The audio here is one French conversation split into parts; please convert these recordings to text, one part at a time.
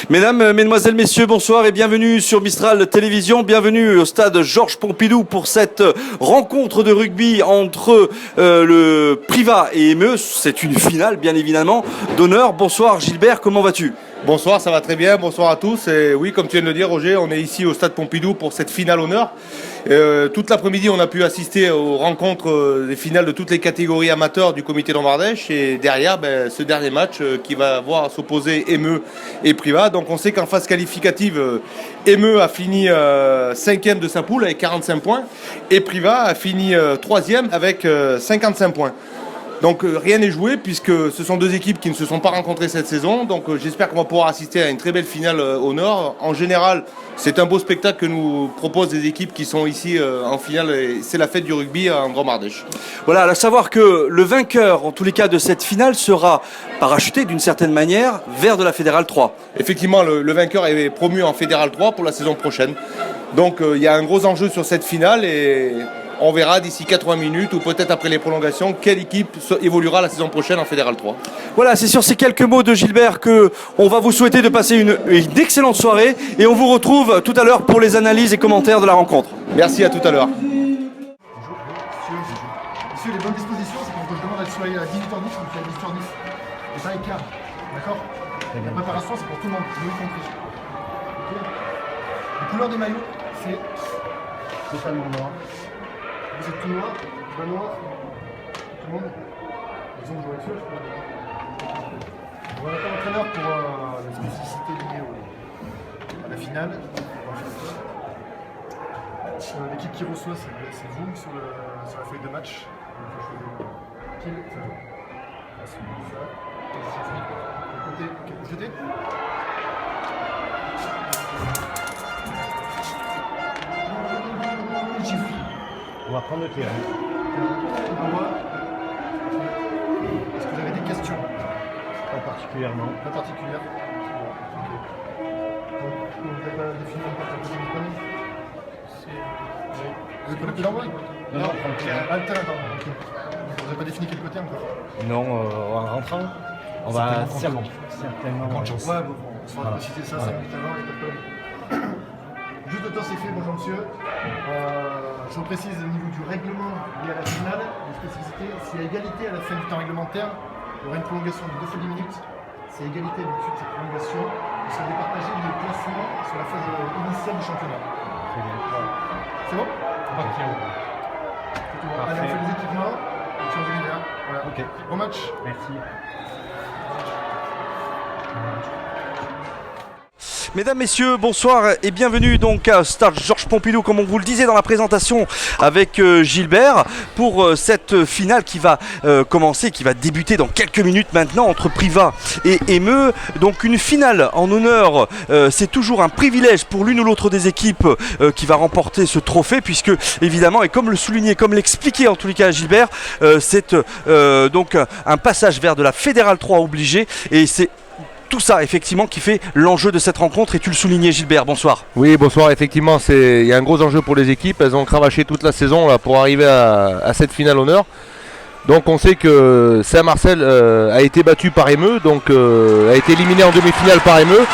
Mesdames, Mesdemoiselles, Messieurs, bonsoir et bienvenue sur Mistral Télévision. Bienvenue au stade Georges Pompidou pour cette rencontre de rugby entre le Privas et Emeu. C'est une finale, bien évidemment, d'honneur. Bonsoir Gilbert, comment vas-tu ? Bonsoir, ça va très bien, bonsoir à tous. Et oui, comme tu viens de le dire, Roger, on est ici au stade Pompidou pour cette finale honneur. Toute l'après-midi, on a pu assister aux rencontres des finales de toutes les catégories amateurs du comité d'Ambardèche. Et derrière, ce dernier match qui va voir s'opposer Emeu et Privas. Donc on sait qu'en phase qualificative, Emeu a fini 5e de sa poule avec 45 points. Et Privas a fini 3e avec 55 points. Donc rien n'est joué puisque ce sont deux équipes qui ne se sont pas rencontrées cette saison. Donc j'espère qu'on va pouvoir assister à une très belle finale au Nord. En général, c'est un beau spectacle que nous proposent des équipes qui sont ici en finale. Et c'est la fête du rugby en Drôme-Ardèche. Voilà, à savoir que le vainqueur, en tous les cas, de cette finale sera parachuté d'une certaine manière vers de la Fédérale 3. Effectivement, le vainqueur est promu en Fédérale 3 pour la saison prochaine. Donc il y a un gros enjeu sur cette finale et on verra d'ici 80 minutes ou peut-être après les prolongations quelle équipe évoluera la saison prochaine en Fédéral 3. Voilà, c'est sur ces quelques mots de Gilbert qu'on va vous souhaiter de passer une excellente soirée et on vous retrouve tout à l'heure pour les analyses et commentaires de la rencontre. Merci, à tout à l'heure. Monsieur, les bonnes dispositions, c'est qu'on vous demande d'être soit à 18h10 ou à 18h10. Et pas écart, d'accord ? La préparation, c'est pour tout le monde, nous y compris. Okay. La couleur des maillots, c'est totalement noir. Vous êtes tout noir, pas noir, tout le monde. Ils ont joué dessus. On va mettre l'entraîneur pour la spécificité liée à la finale. L'équipe qui reçoit, c'est vous sur la feuille de match. Quel côté On va prendre le terrain. Est-ce que vous avez des questions ? Pas particulièrement. Pas particulières. Vous n'avez pas défini encore le côté du panier ? Vous êtes le d'envoi ? Non, on prend le terrain. Ah, le terrain, pardon. Okay. Vous n'avez pas défini quel côté encore ? Non, en rentrant, on va certainement. Grande chance. Ouais, bon, on saura préciser ça, 5 minutes avant, il n'y a pas de problème. Juste le temps c'est fait, bonjour monsieur. Je vous précise au niveau du règlement lié à la finale, les spécificités, s'il y a égalité à la fin du temps réglementaire, il y aura une prolongation de 2 fois 10 minutes. C'est égalité à l'issue de cette prolongation, vous serez départagé de classement sur la phase initiale du championnat. Très bien. C'est bon ? Ok. Allez, on fait les équipements, et puis on vient là. Voilà. Ok. Bon match. Merci. Mesdames, Messieurs, bonsoir et bienvenue donc à Stade Georges Pompidou, comme on vous le disait dans la présentation avec Gilbert, pour cette finale qui va commencer, qui va débuter dans quelques minutes maintenant entre Privas et Emeu. Donc une finale en honneur, c'est toujours un privilège pour l'une ou l'autre des équipes qui va remporter ce trophée, puisque évidemment, et comme le soulignait, comme l'expliquait en tous les cas Gilbert, c'est donc un passage vers de la Fédérale 3 obligé, et c'est tout ça, effectivement, qui fait l'enjeu de cette rencontre. Et tu le soulignais, Gilbert, bonsoir. Oui, bonsoir. Effectivement, il y a un gros enjeu pour les équipes. Elles ont cravaché toute la saison là, pour arriver à cette finale honneur. Donc on sait que Saint-Marcel a été battu par Emeu, donc a été éliminé en demi-finale par Emeu.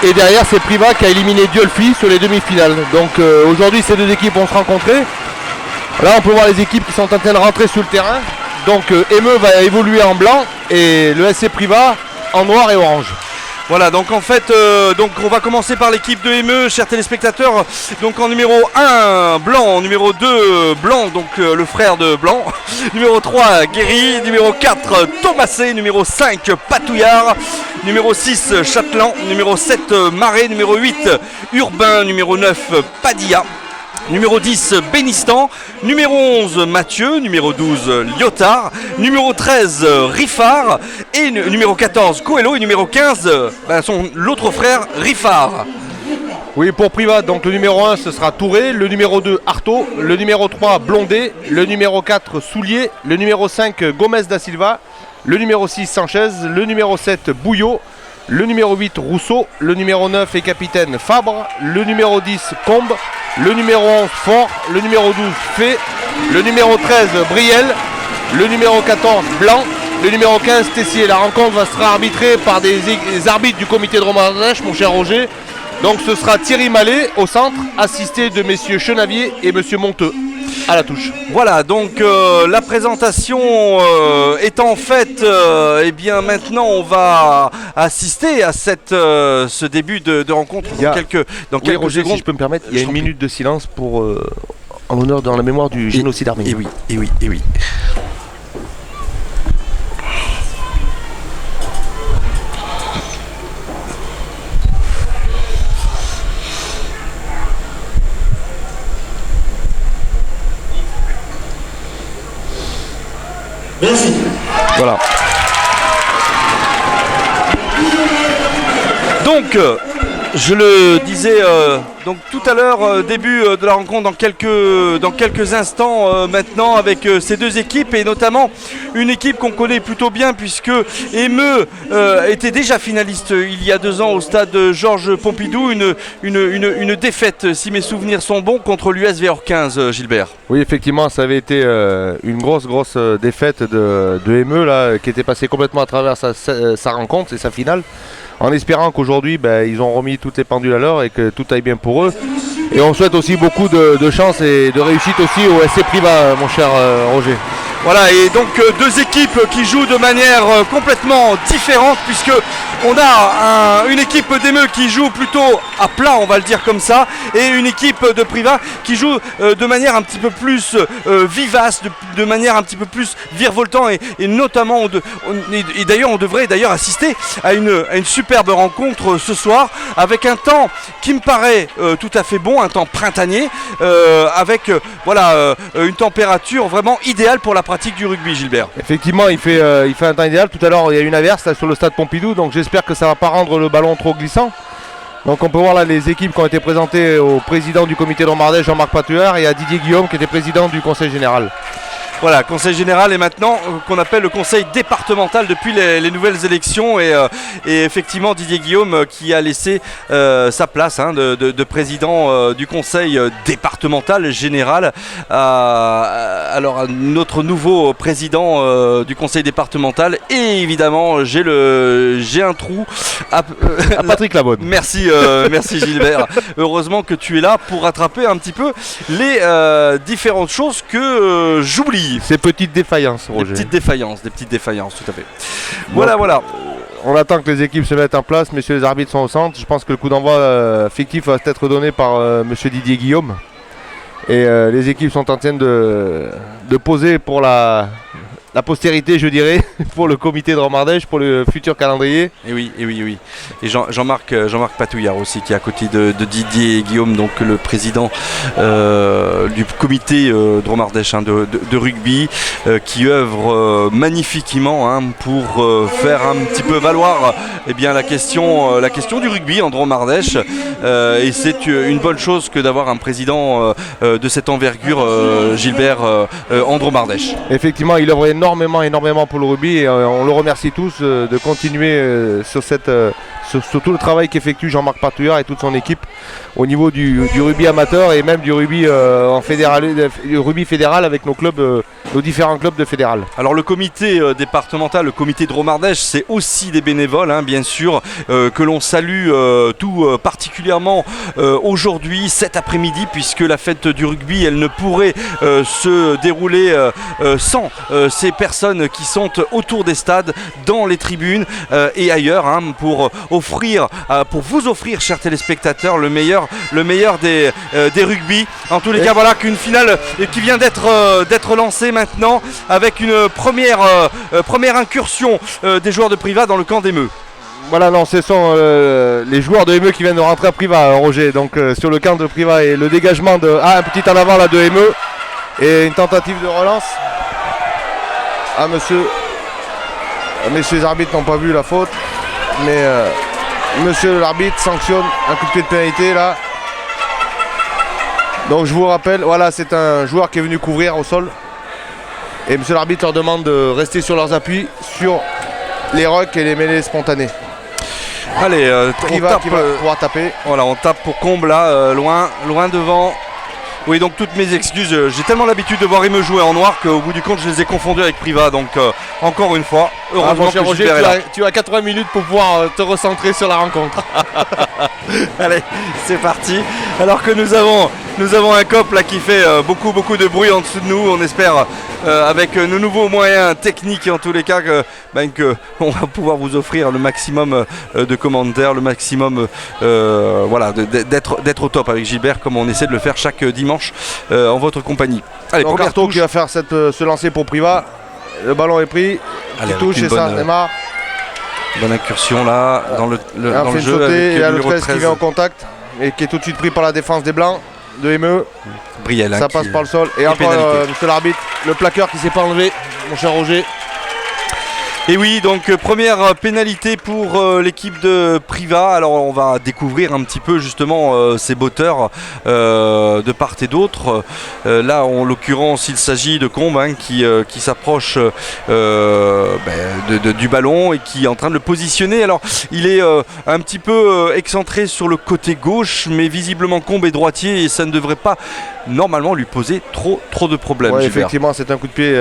Et derrière, c'est Privas qui a éliminé Diolfi sur les demi-finales. Donc aujourd'hui, ces deux équipes vont se rencontrer. Là, on peut voir les équipes qui sont en train de rentrer sur le terrain. Donc Emeu va évoluer en blanc et le SC Privas en noir et orange. Voilà, donc en fait, donc on va commencer par l'équipe de Emeu, chers téléspectateurs. Donc en numéro 1, Blanc, en numéro 2, Blanc, donc le frère de Blanc. Numéro 3, Guéry. Numéro 4, Thomasé. Numéro 5, Patouillard. Numéro 6, Châtelain. Numéro 7, Marais. Numéro 8, Urbain. Numéro 9, Padilla. Numéro 10, Bénistan. Numéro 11, Mathieu. Numéro 12, Lyotard. Numéro 13, Riffard. Et numéro 14, Coelho. Et numéro 15, l'autre frère, Riffard. Oui, pour Privas, donc le numéro 1, ce sera Touré. Le numéro 2, Artaud. Le numéro 3, Blondet. Le numéro 4, Soulier. Le numéro 5, Gomez da Silva. Le numéro 6, Sanchez. Le numéro 7, Bouillot. Le numéro 8, Rousseau. Le numéro 9 est capitaine Fabre. Le numéro 10, Combe. Le numéro 11, Fort. Le numéro 12, Fay. Le numéro 13, Briel. Le numéro 14, Blanc. le numéro 15 Tessier. La rencontre sera arbitrée par des arbitres du comité de Dromardèche, mon cher Roger. Donc ce sera Thierry Mallet au centre, assisté de messieurs Chenavier et monsieur Monteux à la touche. Voilà, donc la présentation étant faite, et bien maintenant on va assister à ce début de rencontre dans quelques Roger, secondes. si je peux me permettre, il y a une minute de silence pour en l'honneur dans la mémoire du génocide arménien. Et oui. Merci. Voilà. Donc, je le disais donc tout à l'heure, début de la rencontre dans quelques instants maintenant avec ces deux équipes et notamment une équipe qu'on connaît plutôt bien puisque Émeu était déjà finaliste il y a 2 ans au stade Georges Pompidou, une défaite si mes souvenirs sont bons contre l'USVR 15, Gilbert. Oui, effectivement, ça avait été une grosse défaite de Émeu là, qui était passé complètement à travers sa rencontre et sa finale, en espérant qu'aujourd'hui ils ont remis toutes les pendules à l'heure et que tout aille bien pour eux. Et on souhaite aussi beaucoup de chance et de réussite aussi au SC Priva, mon cher Roger. Voilà, et donc deux équipes qui jouent de manière complètement différente puisque on a une équipe d'Émeu qui joue plutôt à plat, on va le dire comme ça, et une équipe de Priva qui joue de manière un petit peu plus vivace, de manière un petit peu plus virevoltant et notamment et d'ailleurs on devrait assister à une superbe rencontre ce soir avec un temps qui me paraît tout à fait bon, un temps printanier avec une température vraiment idéale pour la pratique du rugby, Gilbert. Effectivement, il fait un temps idéal. Tout à l'heure, il y a une averse là, sur le stade Pompidou, donc j'espère que ça ne va pas rendre le ballon trop glissant. Donc on peut voir là les équipes qui ont été présentées au président du comité de Dromardèche, Jean-Marc Patuard, et à Didier Guillaume qui était président du conseil général. Voilà, conseil général et maintenant qu'on appelle le conseil départemental depuis les nouvelles élections et effectivement Didier Guillaume qui a laissé sa place de président du conseil départemental général à notre nouveau président du conseil départemental et évidemment j'ai un trou à Patrick Labonne. Merci Gilbert. Heureusement que tu es là pour rattraper un petit peu les différentes choses que j'oublie. Ces petites défaillances, Roger. Des petites défaillances, tout à fait. Voilà. On attend que les équipes se mettent en place, messieurs les arbitres sont au centre. Je pense que le coup d'envoi fictif va être donné par monsieur Didier Guillaume. Et les équipes sont en train de poser pour la postérité, je dirais, pour le comité de Dromardèche, pour le futur calendrier. Et oui. Et Jean-Marc Patouillard aussi, qui est à côté de Didier Guillaume, donc le président du comité Dromardèche de rugby, qui œuvre magnifiquement pour faire un petit peu valoir la question du rugby en Dromardèche. Et c'est une bonne chose que d'avoir un président de cette envergure, Gilbert, en Dromardèche. Effectivement, il œuvre énormément pour le rugby et on le remercie tous de continuer sur tout le travail qu'effectue Jean-Marc Patouillard et toute son équipe au niveau du rugby amateur et même du rugby du rugby fédéral avec nos différents clubs de fédéral. Alors le comité départemental, le comité de Dromardèche, c'est aussi des bénévoles, bien sûr, que l'on salue tout particulièrement aujourd'hui, cet après-midi, puisque la fête du rugby, elle ne pourrait se dérouler sans ces personnes qui sont autour des stades, dans les tribunes et ailleurs, pour vous offrir, chers téléspectateurs, le meilleur des rugby. En tous les cas, voilà qu'une finale qui vient d'être lancée maintenant avec une première incursion des joueurs de Priva dans le camp d'Émeu. Voilà, non, ce sont les joueurs de Émeu qui viennent de rentrer à Priva, Roger. Donc sur le camp de Priva et le dégagement un petit en avant là de Émeu et une tentative de relance. Messieurs les arbitres n'ont pas vu la faute, mais monsieur l'arbitre sanctionne un coup de pied de pénalité là. Donc je vous rappelle, voilà, c'est un joueur qui est venu couvrir au sol. Et monsieur l'arbitre leur demande de rester sur leurs appuis, sur les rucks et les mêlées spontanées. Allez, Priva qui va pouvoir taper. Voilà, on tape pour comble là, loin devant. Oui, donc toutes mes excuses. J'ai tellement l'habitude de voir Emeux jouer en noir qu'au bout du compte, je les ai confondus avec Priva. Donc, encore une fois, heureusement mon cher que Roger, Gilbert est là. tu as 80 minutes pour pouvoir te recentrer sur la rencontre. Allez, c'est parti. Alors que nous avons un COP là qui fait beaucoup de bruit en dessous de nous. On espère avec nos nouveaux moyens techniques en tous les cas que on va pouvoir vous offrir le maximum de commentaires, le maximum voilà, d'être au top avec Gilbert comme on essaie de le faire chaque dimanche en votre compagnie. Allez, Donc première Arto touche. qui va faire se lancer pour Priva. Le ballon est pris. Allez, Qui touche avec et une ça démarre. bonne incursion là dans le Un fait jeu sauter. avec Il y a le numéro 13 qui vient en contact et qui est tout de suite pris par la défense des Blancs de Emeux. Brielle, hein, Ça qui- passe par le sol. Et et encore, pénalité. monsieur l'arbitre, le plaqueur qui s'est pas enlevé, mon cher Roger. Et oui, donc première pénalité pour l'équipe de Priva. Alors on va découvrir un petit peu justement ces botteurs de part et d'autre. Là, en l'occurrence, il s'agit de Combe hein, qui s'approche du ballon et qui est en train de le positionner. Alors il est un petit peu excentré sur le côté gauche, mais visiblement Combe est droitier et ça ne devrait pas normalement lui poser trop de problèmes. Ouais, Gilbert. effectivement, c'est un coup de pied,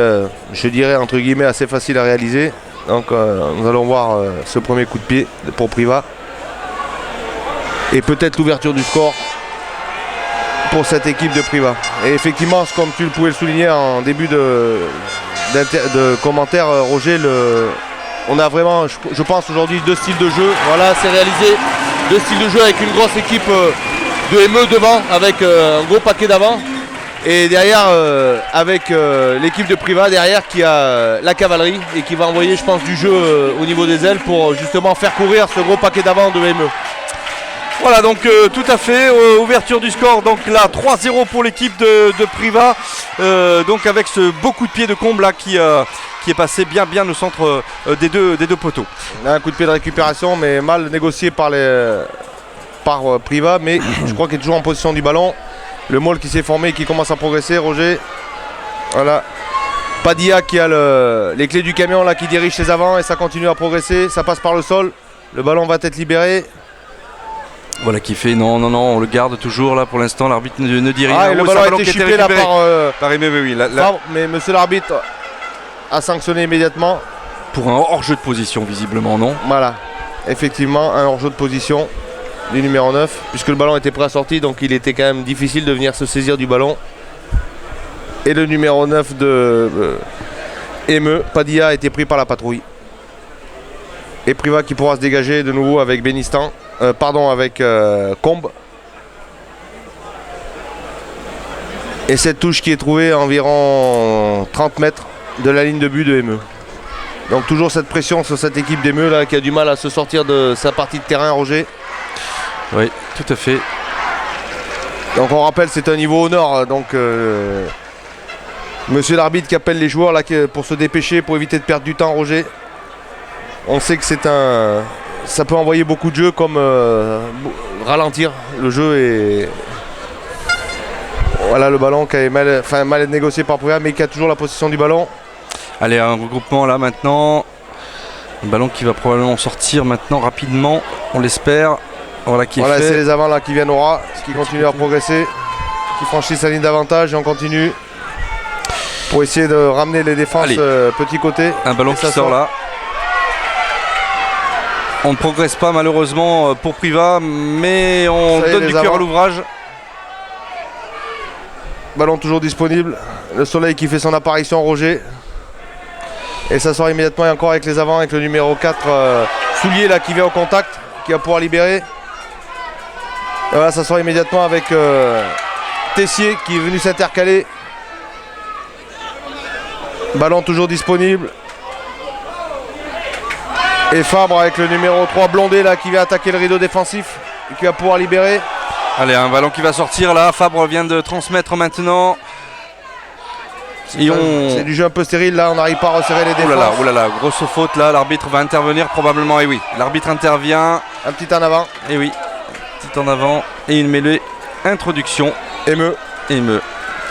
je dirais, entre guillemets, assez facile à réaliser. Donc nous allons voir ce premier coup de pied pour Priva. Et peut-être l'ouverture du score pour cette équipe de Priva. Et effectivement, comme tu pouvais le souligner en début de commentaire, Roger, on a vraiment, je pense aujourd'hui, deux styles de jeu. Voilà, c'est réalisé. Deux styles de jeu avec une grosse équipe de Emeux devant, avec un gros paquet d'avant. Et derrière, avec l'équipe de Priva derrière qui a la cavalerie et qui va envoyer, je pense, du jeu au niveau des ailes pour justement faire courir ce gros paquet d'avant de Emeux. Voilà, donc tout à fait, ouverture du score, donc là 3-0 pour l'équipe de Priva, donc avec ce beau coup de pied de Combe là qui est passé bien au centre des deux poteaux. On a un coup de pied de récupération, mais mal négocié par Priva, mais je crois qu'il est toujours en position du ballon. Le môle qui s'est formé et qui commence à progresser, Roger. Voilà. Padilla qui a les clés du camion là qui dirige ses avants et ça continue à progresser. Ça passe par le sol. Le ballon va être libéré. Voilà qui fait, non, on le garde toujours là pour l'instant, l'arbitre ne dit rien. Ah, et le Oh, ballon c'est un a été qui était chipé là récupéré par Aimé, oui, là, Favre, mais monsieur l'arbitre a sanctionné immédiatement. pour un hors-jeu de position visiblement, non? Voilà. Effectivement, un hors-jeu de position du numéro 9, puisque le ballon était prêt à sortir, donc il était quand même difficile de venir se saisir du ballon. Et le numéro 9 de Emeux, Padilla, a été pris par la patrouille. Et Priva qui pourra se dégager de nouveau avec Bénistan, avec Combe. Et cette touche qui est trouvée à environ 30 mètres de la ligne de but de Emeux. Donc toujours cette pression sur cette équipe d'Emeux là qui a du mal à se sortir de sa partie de terrain, Roger. Oui, tout à fait. Donc on rappelle, c'est un niveau au nord, donc monsieur l'arbitre qui appelle les joueurs là pour se dépêcher, pour éviter de perdre du temps, Roger. On sait que ça peut envoyer beaucoup de jeux comme ralentir le jeu et voilà le ballon qui est mal négocié par Priva, mais qui a toujours la possession du ballon. Allez, un regroupement là maintenant. Un ballon qui va probablement sortir maintenant rapidement, on l'espère. Voilà qui est Voilà, c'est fait. les avants là qui viennent au ras, qui continuent à progresser, qui franchissent sa ligne d'avantage et on continue pour essayer de ramener les défenses Allez. petit côté. Un ballon Et qui ça sort là. On ne progresse pas malheureusement pour Priva, mais on Ça y est, donne les du cœur avants. à l'ouvrage. Ballon toujours disponible. Le soleil qui fait son apparition, Roger. Et ça sort immédiatement et encore avec les avants, avec le numéro 4 Soulier là qui vient au contact, qui va pouvoir libérer. Et voilà, ça sort immédiatement avec Tessier qui est venu s'intercaler. Ballon toujours disponible. Et Fabre avec le numéro 3 Blondet là qui vient attaquer le rideau défensif et qui va pouvoir libérer. Allez, un ballon qui va sortir là. Fabre vient de transmettre maintenant. Et C'est du jeu un peu stérile là, on n'arrive pas à resserrer les défenses. Oh là là, grosse faute là. L'arbitre va intervenir probablement. Et oui, l'arbitre intervient. Un petit en avant. Et oui, petit en avant. Et une mêlée. Introduction. Emeux.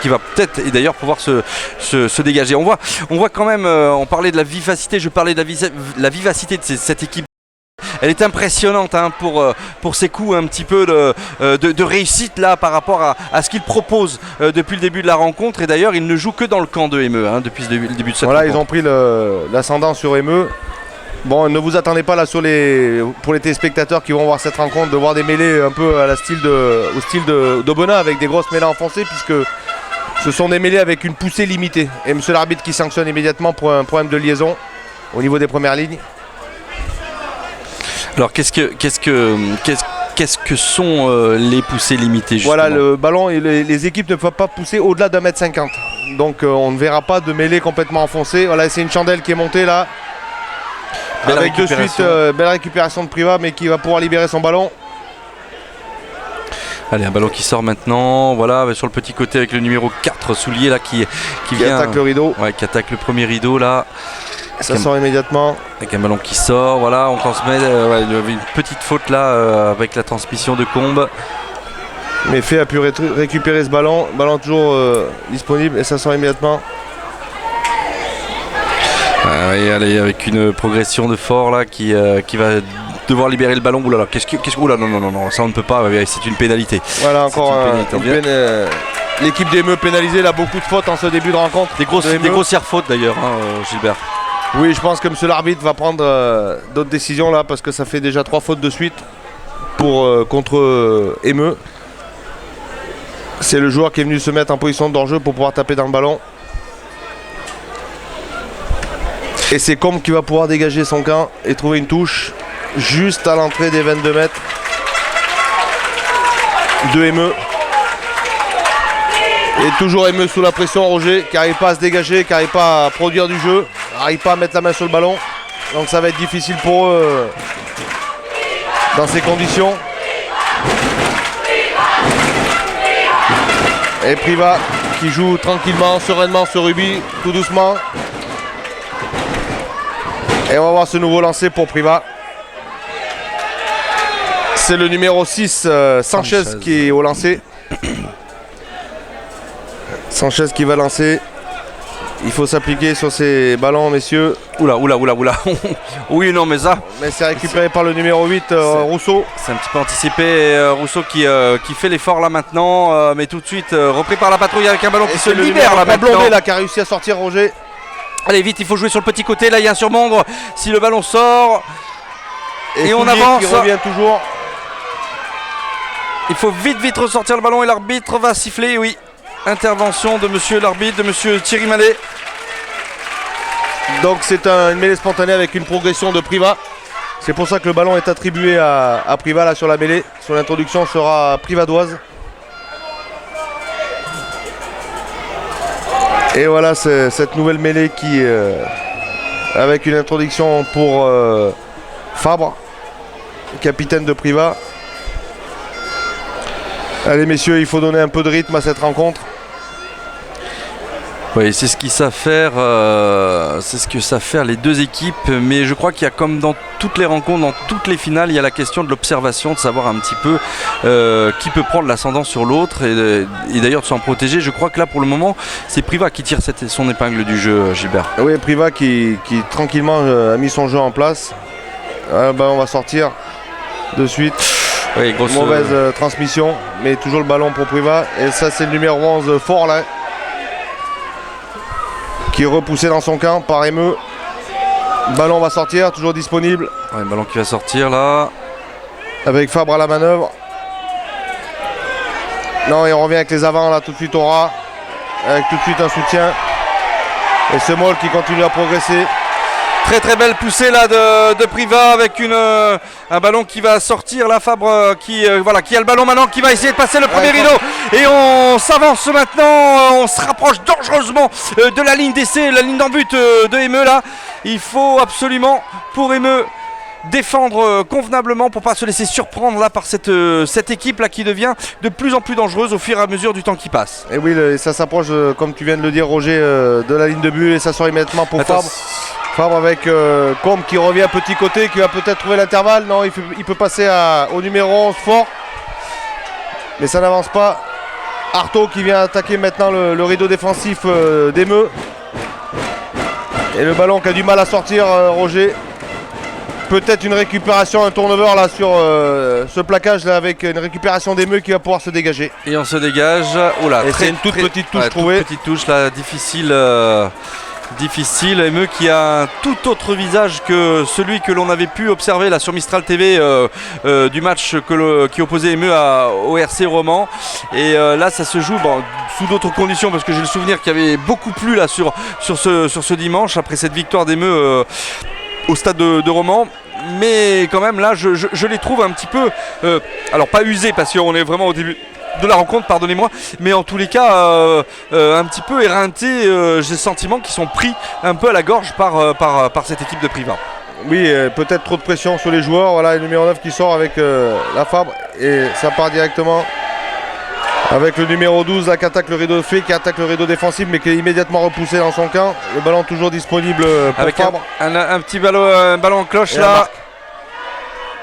Qui va peut-être et d'ailleurs pouvoir se dégager. On voit quand même, on parlait de la vivacité, je parlais de la vivacité de cette équipe elle est impressionnante hein, pour ses coups un petit peu de réussite là par rapport à ce qu'il propose depuis le début de la rencontre. Et d'ailleurs, il ne joue que dans le camp de ME hein, depuis le début de cette rencontre. Ils ont pris l'ascendant sur ME. Bon, ne vous attendez pas là pour les téléspectateurs qui vont voir cette rencontre de voir des mêlées un peu au style d'Aubenas avec des grosses mêlées enfoncées, puisque ce sont des mêlées avec une poussée limitée. Et monsieur l'arbitre qui sanctionne immédiatement pour un problème de liaison au niveau des premières lignes. Alors qu'est-ce que sont les poussées limitées justement? Voilà, le ballon, les équipes ne peuvent pas pousser au-delà d'1,50 m. Donc on ne verra pas de mêlée complètement enfoncée. Voilà, c'est une chandelle qui est montée là. Avec de suite belle récupération de Priva, mais qui va pouvoir libérer son ballon. Allez, un ballon qui sort maintenant, voilà, sur le petit côté avec le numéro 4, Soulier là qui vient attaque le rideau. Ouais, qui attaque le premier rideau là. Ça sort immédiatement. Avec un ballon qui sort, voilà, on transmet, il y avait une petite faute là avec la transmission de Combe. Mais fait a pu récupérer ce ballon, toujours disponible et ça sort immédiatement. Oui, allez, avec une progression de Fort là qui va devoir libérer le ballon. Oulala, oula, non, ça on ne peut pas, c'est une pénalité. Voilà, encore l'équipe des ME pénalisée, elle a beaucoup de fautes en ce début de rencontre. Des grossières fautes d'ailleurs, hein, Gilbert. Oui, je pense que monsieur l'arbitre va prendre d'autres décisions là, parce que ça fait déjà 3 fautes de suite contre ME. C'est le joueur qui est venu se mettre en position de hors-jeu pour pouvoir taper dans le ballon. Et c'est Combe qui va pouvoir dégager son camp et trouver une touche juste à l'entrée des 22 mètres de ME. Et toujours ME sous la pression, Roger, qui n'arrive pas à se dégager, qui n'arrive pas à produire du jeu, n'arrive pas à mettre la main sur le ballon. Donc ça va être difficile pour eux dans ces conditions. Et Priva qui joue tranquillement, sereinement ce rugby, tout doucement. Et on va voir ce nouveau lancer pour Priva. C'est le numéro 6, Sanchez, qui est au lancer. Sanchez qui va lancer. Il faut s'appliquer sur ces ballons, messieurs. Oula. Oui, non, mais ça. Mais c'est récupéré par le numéro 8, Rousseau. C'est un petit peu anticipé. Rousseau qui fait l'effort là maintenant. Mais tout de suite repris par la patrouille avec un ballon qui se libère là maintenant. Blondé là qui a réussi à sortir, Roger. Allez, vite, il faut jouer sur le petit côté. Là, il y a un surmombre. Si le ballon sort. Et on avance. Qui revient toujours. Il faut vite ressortir le ballon et l'arbitre va siffler, oui. Intervention de monsieur l'arbitre, de monsieur Thierry Mallet. Donc c'est une mêlée spontanée avec une progression de Priva. C'est pour ça que le ballon est attribué à Priva là sur la mêlée. Son introduction sera privadoise. Et voilà cette nouvelle mêlée qui avec une introduction pour Fabre, capitaine de Priva. Allez messieurs, il faut donner un peu de rythme à cette rencontre. Oui, c'est ce qu'ils savent faire, c'est ce que savent faire les deux équipes, mais je crois qu'il y a comme dans toutes les rencontres, dans toutes les finales, il y a la question de l'observation, de savoir un petit peu qui peut prendre l'ascendant sur l'autre et d'ailleurs de s'en protéger. Je crois que là pour le moment, c'est Priva qui tire son épingle du jeu, Gilbert. Oui, Priva qui tranquillement a mis son jeu en place. On va sortir de suite. Oui, mauvaise transmission, mais toujours le ballon pour Priva. Et ça c'est le numéro 11 Fort là, qui est repoussé dans son camp par ME. Le ballon va sortir, toujours disponible. Ouais, le ballon qui va sortir là. Avec Fabre à la manœuvre. Non, il revient avec les avants là tout de suite au ras. Avec tout de suite un soutien. Et Semoll qui continue à progresser. Très belle poussée là de Priva avec un ballon qui va sortir. La Fabre qui a le ballon maintenant, qui va essayer de passer le premier rideau. Et on s'avance maintenant, on se rapproche dangereusement de la ligne d'essai, la ligne d'en but de ME là. Il faut absolument pour ME défendre convenablement pour ne pas se laisser surprendre là par cette équipe là qui devient de plus en plus dangereuse au fur et à mesure du temps qui passe. Et oui, ça s'approche comme tu viens de le dire Roger, de la ligne de but et ça sort immédiatement pour Fabre. Fabre avec Combe qui revient petit côté, qui va peut-être trouver l'intervalle. Non, il peut passer au numéro 11 Fort. Mais ça n'avance pas. Artaud qui vient attaquer maintenant le rideau défensif d'ME. Et le ballon qui a du mal à sortir, Roger. peut-être une récupération, un turnover là sur ce plaquage là avec une récupération d'Emeux qui va pouvoir se dégager. Et on se dégage. Oh là, Et c'est une toute petite touche ouais, trouvée. Toute petite touche là, difficile. Difficile. Emeux qui a un tout autre visage que celui que l'on avait pu observer là sur Mistral TV du match qui opposait Emeux au RC Romans. Et là ça se joue sous d'autres conditions parce que j'ai le souvenir qu'il y avait beaucoup plu là sur ce dimanche après cette victoire d'Emeux au stade de Romans. Mais quand même là je les trouve un petit peu alors pas usés parce qu'on est vraiment au début de la rencontre, pardonnez-moi, mais en tous les cas un petit peu éreintés. J'ai le sentiment qu'ils sont pris un peu à la gorge par cette équipe de Privas. Oui, peut-être trop de pression sur les joueurs. Voilà, le numéro 9 qui sort avec la Fabre et ça part directement avec le numéro 12 là, qui attaque le rideau fait, qui attaque le rideau défensif mais qui est immédiatement repoussé dans son camp. Le ballon toujours disponible pour avec Fabre. Un petit ballon en cloche Et là.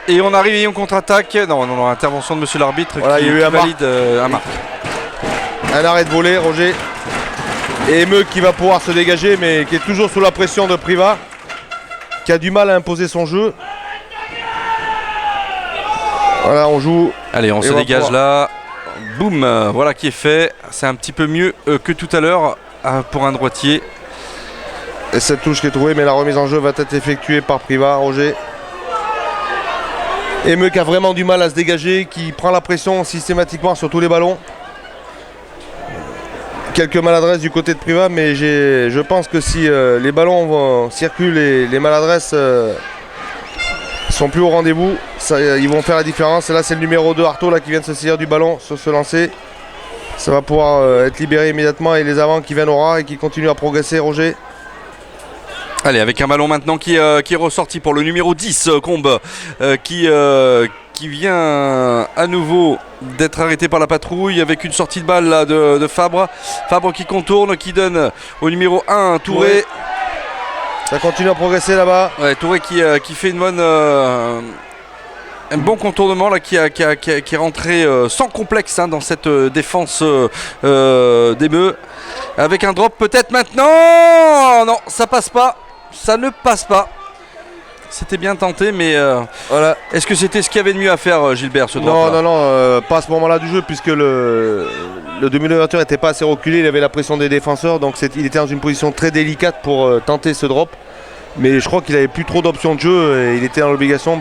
Et on arrive et on contre-attaque. Non, intervention de monsieur l'arbitre Voilà, qui il y a eu un valide un marque. Un arrêt de volée, Roger. Et Emeux qui va pouvoir se dégager mais qui est toujours sous la pression de Privas, qui a du mal à imposer son jeu. Voilà, on joue. Allez, on se dégage là. Boum, voilà qui est fait. C'est un petit peu mieux que tout à l'heure pour un droitier. Et cette touche qui est trouvée, mais la remise en jeu va être effectuée par Privas, Roger. Emeux qui a vraiment du mal à se dégager, qui prend la pression systématiquement sur tous les ballons. Quelques maladresses du côté de Privas, mais je pense que si les ballons circulent et les maladresses sont plus au rendez-vous, ils vont faire la différence. Et là c'est le numéro 2 Artaud là, qui vient de se saisir du ballon sur ce lancer. Ça va pouvoir être libéré immédiatement et les avants qui viennent au ras et qui continuent à progresser, Roger. Allez, avec un ballon maintenant qui est ressorti pour le numéro 10, Combe, qui vient à nouveau d'être arrêté par la patrouille avec une sortie de balle là, de Fabre. Fabre qui contourne, qui donne au numéro 1, Touré. Ça continue à progresser là-bas. Ouais, Touré qui fait un bon contournement là, qui est rentré sans complexe dans cette défense d'Emeux. Avec un drop peut-être maintenant. Non, ça passe pas. Ça ne passe pas. C'était bien tenté, mais voilà. Est-ce que c'était ce qu'il y avait de mieux à faire, Gilbert, ce drop là? Non, pas à ce moment-là du jeu, puisque le demi-ouverture n'était pas assez reculé, il avait la pression des défenseurs, donc il était dans une position très délicate pour tenter ce drop. Mais je crois qu'il n'avait plus trop d'options de jeu et il était dans l'obligation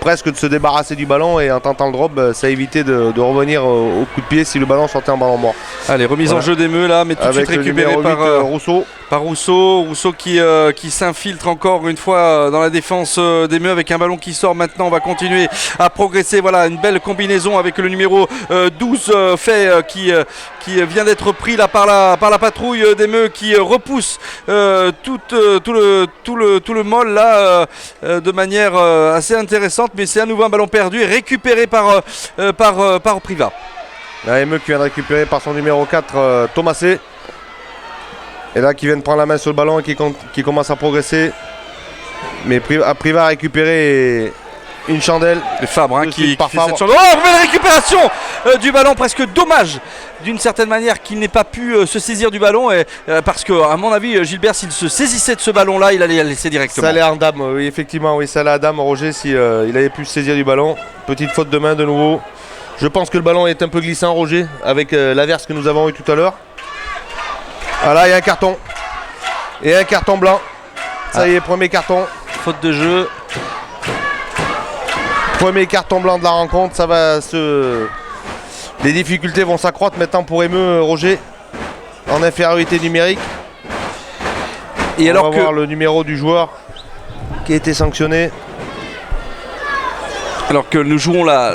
presque de se débarrasser du ballon, et en tentant le drop, ça évitait de revenir au coup de pied si le ballon sortait en ballon mort. Allez, remise en jeu d'Emeux là, mais tout de suite récupéré par Rousseau. Rousseau qui s'infiltre encore une fois dans la défense d'Emeux avec un ballon qui sort maintenant. On va continuer à progresser. Voilà, une belle combinaison avec le numéro 12 qui vient d'être pris là par la patrouille d'Emeux qui repousse tout le molle là de manière assez intéressante, mais c'est à nouveau un ballon perdu et récupéré par Privas. La Emeux qui vient de récupérer par son numéro 4 Thomasé. Et là qui vient de prendre la main sur le ballon et qui commence à progresser. Mais Privas a récupéré une chandelle. Le Fabre qui fait cette chandelle. Oh, nouvelle récupération du ballon, presque dommage d'une certaine manière qu'il n'ait pas pu se saisir du ballon parce que à mon avis Gilbert, s'il se saisissait de ce ballon là, il allait le laisser directement. Ça allait en dame, oui, effectivement, oui, ça allait à dame, Roger, si il avait pu se saisir du ballon. Petite faute de main de nouveau. Je pense que le ballon est un peu glissant, Roger, avec l'averse que nous avons eu tout à l'heure. Voilà, il y a un carton. Et un carton blanc. Ça y est, premier carton. Faute de jeu. Premier carton blanc de la rencontre. Ça va se... Les difficultés vont s'accroître maintenant pour Emeux, Roger. En infériorité numérique. Et alors on va voir le numéro du joueur qui a été sanctionné. Alors que nous jouons la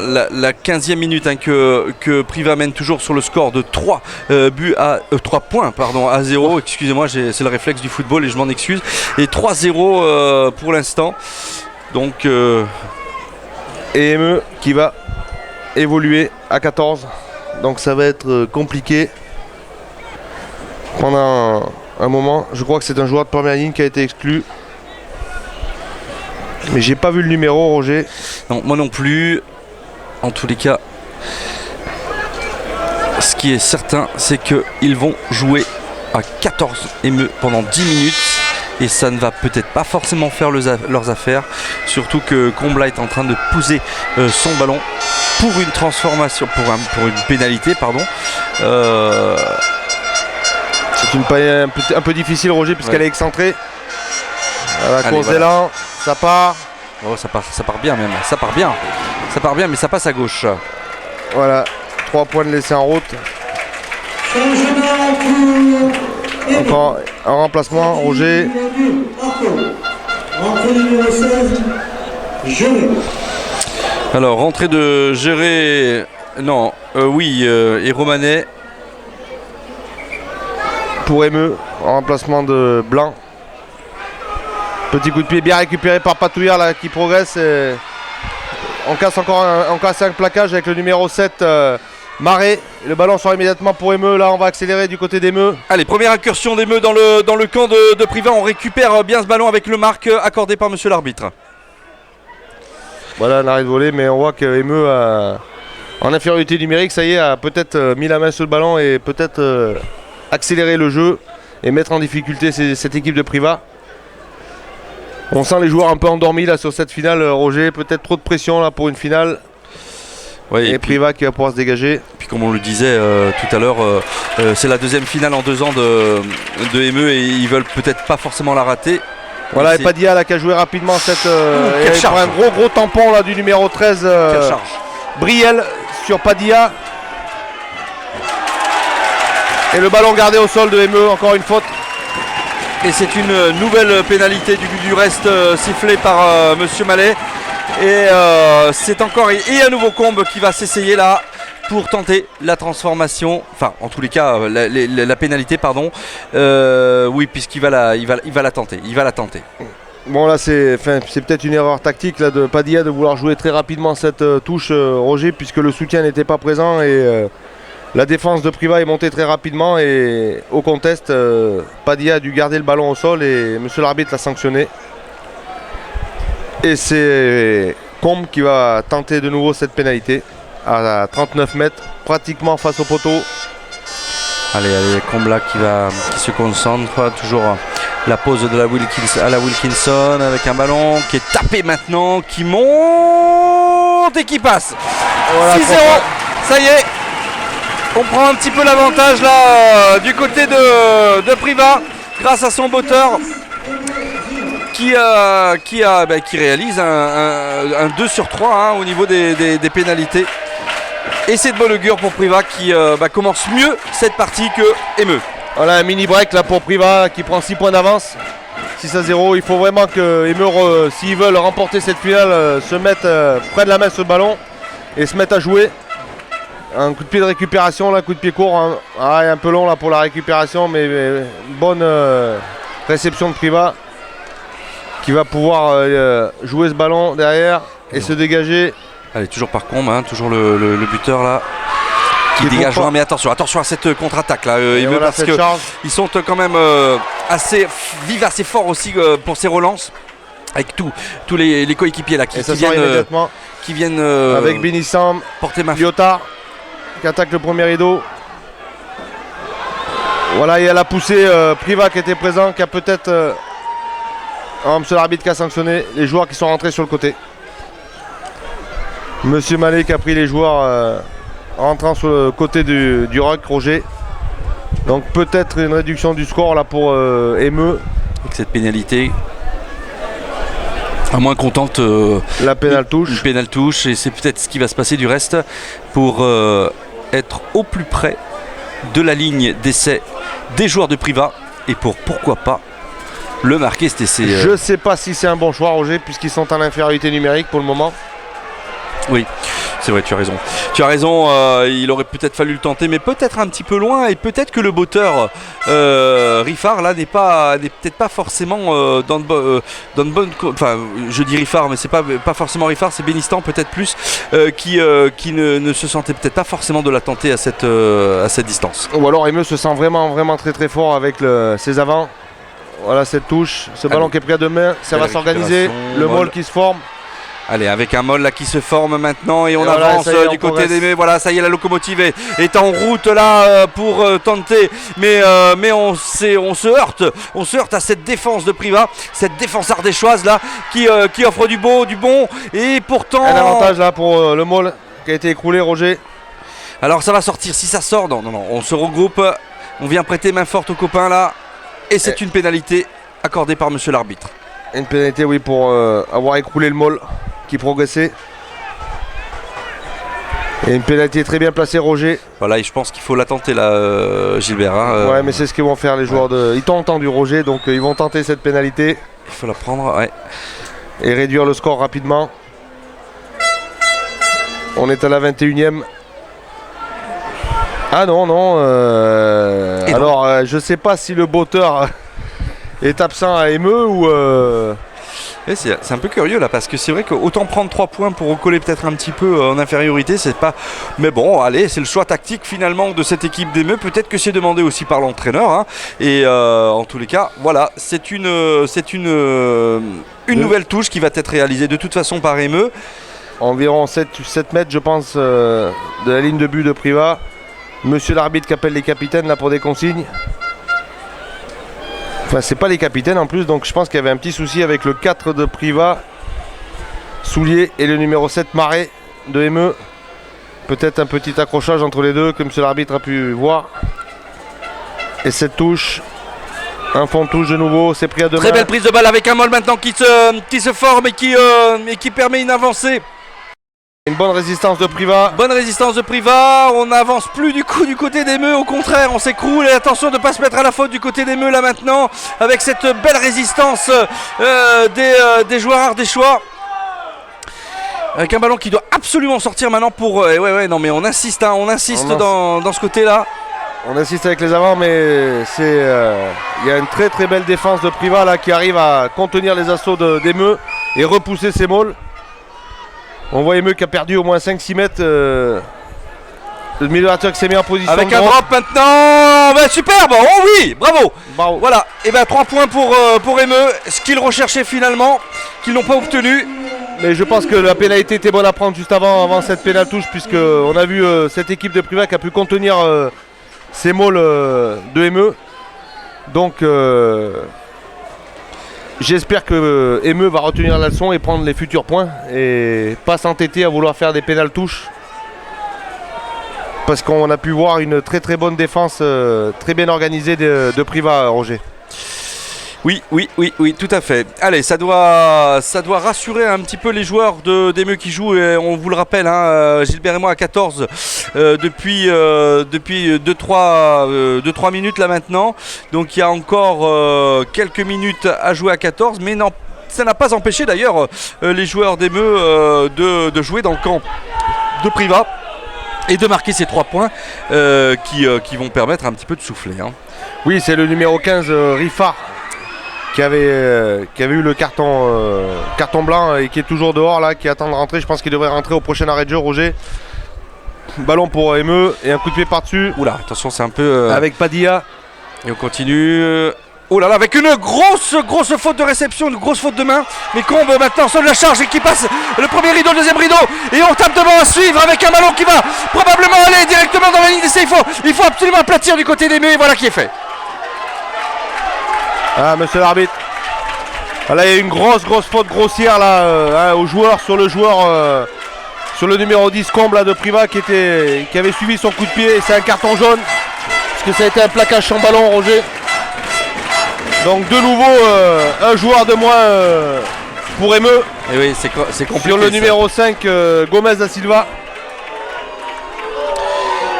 15e minute, que Privas mène toujours sur le score de 3 points à 0. Excusez-moi, c'est le réflexe du football et je m'en excuse. Et 3-0 pour l'instant. Donc et Emeux qui va évoluer à 14. Donc ça va être compliqué pendant un moment. Je crois que c'est un joueur de première ligne qui a été exclu. Mais j'ai pas vu le numéro, Roger. Non, moi non plus. En tous les cas, ce qui est certain, c'est qu'ils vont jouer à 14 Emeux pendant 10 minutes. et ça ne va peut-être pas forcément faire leurs affaires, surtout que Combla est en train de poser son ballon pour une transformation, pour une pénalité, pardon. C'est un peu difficile, Roger, puisqu'elle est excentrée. À la course d'élan, ça part. Oh, ça part bien même, ça part bien, mais ça passe à gauche. Voilà, 3 points de laissés en route. Encore un remplacement, Roger. Alors, rentrée de Géré, non, oui, et Romanet. Pour Emeux, en remplacement de Blanc. Petit coup de pied bien récupéré par Patouillard là, qui progresse. On casse un plaquage avec le numéro 7, Marais. Le ballon sort immédiatement pour Emeux. Là, on va accélérer du côté d'Emeux. Allez, première incursion d'Emeux dans le camp de Privas. On récupère bien ce ballon avec le marque accordé par monsieur l'arbitre. Voilà, un arrêt de volée, mais on voit que Emeux, en infériorité numérique, ça y est, a peut-être mis la main sur le ballon et peut-être accélérer le jeu et mettre en difficulté cette équipe de Privas. On sent les joueurs un peu endormis là sur cette finale, Roger, peut-être trop de pression là pour une finale. Ouais, et Privas qui va pouvoir se dégager. Puis comme on le disait tout à l'heure, c'est la deuxième finale en 2 ans de Emeux et ils veulent peut-être pas forcément la rater. Voilà, et Padilla là, qui a joué rapidement cette et pour un gros tampon là du numéro 13 Briel sur Padilla. Et le ballon gardé au sol de Emeux, encore une faute. Et c'est une nouvelle pénalité du reste sifflée par monsieur Mallet. Et c'est encore un nouveau Combe qui va s'essayer là pour tenter la transformation. Enfin, en tous les cas, la pénalité, pardon. Oui, puisqu'il va la tenter. Il va la tenter. Bon là c'est peut-être une erreur tactique là, de Padilla de vouloir jouer très rapidement cette touche, Roger, puisque le soutien n'était pas présent et la défense de Privas est montée très rapidement et au contest, Padilla a dû garder le ballon au sol et monsieur l'arbitre l'a sanctionné. Et c'est Combe qui va tenter de nouveau cette pénalité à 39 mètres, pratiquement face au poteau. Allez, Combla qui se concentre, toujours la pose de la Wilkinson avec un ballon qui est tapé maintenant, qui monte et qui passe. Voilà, 6-0, ça y est, on prend un petit peu l'avantage là du côté de Privas grâce à son botteur qui réalise un 2 sur 3 au niveau des pénalités. Et c'est de bonne augure pour Privas qui commence mieux cette partie que Emeux. Voilà un mini break là pour Privas qui prend 6 points d'avance. 6-0. Il faut vraiment que Emeux, s'ils veulent remporter cette finale, se mettent près de la main sur le ballon et se mettent à jouer. Un coup de pied de récupération, là, un coup de pied court. Un peu long là pour la récupération, mais bonne réception de Privas qui va pouvoir jouer ce ballon derrière et se dégager. Allez, toujours par Combe, toujours le buteur là qui dégage loin, mais attention à cette contre-attaque là, voilà, parce qu'ils sont quand même assez vivaces et forts aussi pour ces relances avec tous les coéquipiers là qui viennent avec Benissam, porter main. Lyotard qui attaque le premier rideau. Voilà, il y a la poussée Privas qui était présent, qui a peut-être monsieur l'arbitre qui a sanctionné les joueurs qui sont rentrés sur le côté. Monsieur Mallet qui a pris les joueurs rentrant sur le côté du ruck, Roger. Donc peut-être une réduction du score là pour Emeux. Avec cette pénalité, à moins qu'on tente la pénale touche. Une pénale touche, et c'est peut-être ce qui va se passer du reste pour être au plus près de la ligne d'essai des joueurs de Privas et pourquoi pas le marquer cet essai. Je sais pas si c'est un bon choix, Roger, puisqu'ils sont en infériorité numérique pour le moment. Oui, c'est vrai, tu as raison. Tu as raison, il aurait peut-être fallu le tenter, mais peut-être un petit peu loin, et peut-être que le botteur Riffard là n'est peut-être pas forcément dans de bonnes. Enfin, je dis Riffard, mais c'est pas forcément Riffard, c'est Bénistan peut-être plus, qui ne se sentait peut-être pas forcément de la tenter à cette distance. Ou alors Emeux se sent vraiment très très fort avec ses avants. Voilà cette touche, ce ballon qui est pris à deux mains, ça va s'organiser, le maul qui se forme. Allez, avec un Moll là qui se forme maintenant et on voilà, avance ça y est, du on côté progresse. des mets. Voilà, ça y est, la locomotive est en route là pour tenter. Mais on se heurte à cette défense de Privas, cette défense ardéchoise là qui offre du bon et pourtant. Un avantage là pour le Moll qui a été écroulé, Roger. Alors ça va sortir, si ça sort, non, on se regroupe, on vient prêter main forte aux copains là et c'est une pénalité accordée par monsieur l'arbitre. Une pénalité, oui, pour avoir écroulé le Moll qui progressait. Et une pénalité très bien placée, Roger. Voilà, et je pense qu'il faut la tenter là, Gilbert. Hein, Ouais, mais c'est ce qu'ils vont faire les joueurs de. Ils t'ont entendu, Roger, donc ils vont tenter cette pénalité il faut la prendre, ouais. et réduire le score rapidement. On est à la 21e. Ah non, non. Et non. Alors, je sais pas si le botteur est absent à Emeux ou. Et c'est un peu curieux là parce que c'est vrai qu'autant prendre 3 points pour recoller peut-être un petit peu en infériorité, c'est pas. Mais bon, allez, c'est le choix tactique finalement de cette équipe d'Emeux. Peut-être que c'est demandé aussi par l'entraîneur. Hein. Et en tous les cas, voilà, c'est une nouvelle touche qui va être réalisée de toute façon par Emeux. Environ 7 mètres, je pense, de la ligne de but de Privas. Monsieur l'arbitre qui appelle les capitaines là pour des consignes. Enfin, c'est pas les capitaines en plus, donc je pense qu'il y avait un petit souci avec le 4 de Privas, Soulier, et le numéro 7 Marais de Emeux. Peut-être un petit accrochage entre les deux, que monsieur l'arbitre a pu voir. Et cette touche, un fond de touche de nouveau, c'est pris à deux mains. Très belle prise de balle avec un Moll maintenant qui se forme et qui permet une avancée. Une bonne résistance de Privas. Bonne résistance de Privas, on n'avance plus du coup du côté d'Emeux, au contraire on s'écroule et attention de ne pas se mettre à la faute du côté d'Emeux là maintenant avec cette belle résistance des joueurs ardéchois. Avec un ballon qui doit absolument sortir maintenant pour... non mais on insiste, hein, dans ce côté là. On insiste avec les avants, mais c'est il y a une très très belle défense de Privas là qui arrive à contenir les assauts d'Emeux et repousser ses Molles. On voit Emeux qui a perdu au moins 5-6 mètres. Le milieu qui s'est mis en position. Avec un drop maintenant. Superbe. Oh oui, bravo. Voilà. Et 3 points pour Emeux. Ce qu'ils recherchaient finalement, qu'ils n'ont pas obtenu. Mais je pense que la pénalité était bonne à prendre juste avant cette pénale touche, puisqu'on a vu cette équipe de Privas qui a pu contenir ces Molles de Emeux. Donc j'espère que Emeux va retenir la leçon et prendre les futurs points et pas s'entêter à vouloir faire des pénales touches. Parce qu'on a pu voir une très très bonne défense, très bien organisée de Privas, Roger. Oui, tout à fait. Allez, ça doit rassurer un petit peu les joueurs d'Emeux qui jouent. Et on vous le rappelle, hein, Gilbert et moi à 14 depuis 2-3 minutes là maintenant. Donc il y a encore quelques minutes à jouer à 14. Mais non, ça n'a pas empêché d'ailleurs les joueurs d'Emeux de jouer dans le camp de Privas et de marquer ces 3 points qui vont permettre un petit peu de souffler. Hein. Oui, c'est le numéro 15, Riffard, qui avait eu le carton blanc et qui est toujours dehors là, qui attend de rentrer. Je pense qu'il devrait rentrer au prochain arrêt de jeu, Roger. Ballon pour Emeux et un coup de pied par-dessus. Oula, attention, c'est un peu... Avec Padilla. Et on continue... Oh là là, avec une grosse faute de réception, une grosse faute de main. Mais Combe maintenant sonne la charge et qui passe le premier rideau, le deuxième rideau. Et on tape devant à suivre avec un ballon qui va probablement aller directement dans la ligne d'essai. Il faut absolument aplatir du côté d'Emeux et voilà qui est fait. Ah, monsieur l'arbitre. Là, il y a une grosse faute grossière là, au joueur, sur le numéro 10 Combe là, de Privas qui avait suivi son coup de pied. Et c'est un carton jaune. Parce que ça a été un plaquage sans ballon, Roger. Donc de nouveau un joueur de moins pour Emeux. Et oui, c'est compliqué. Sur le numéro 5, Gomez da Silva.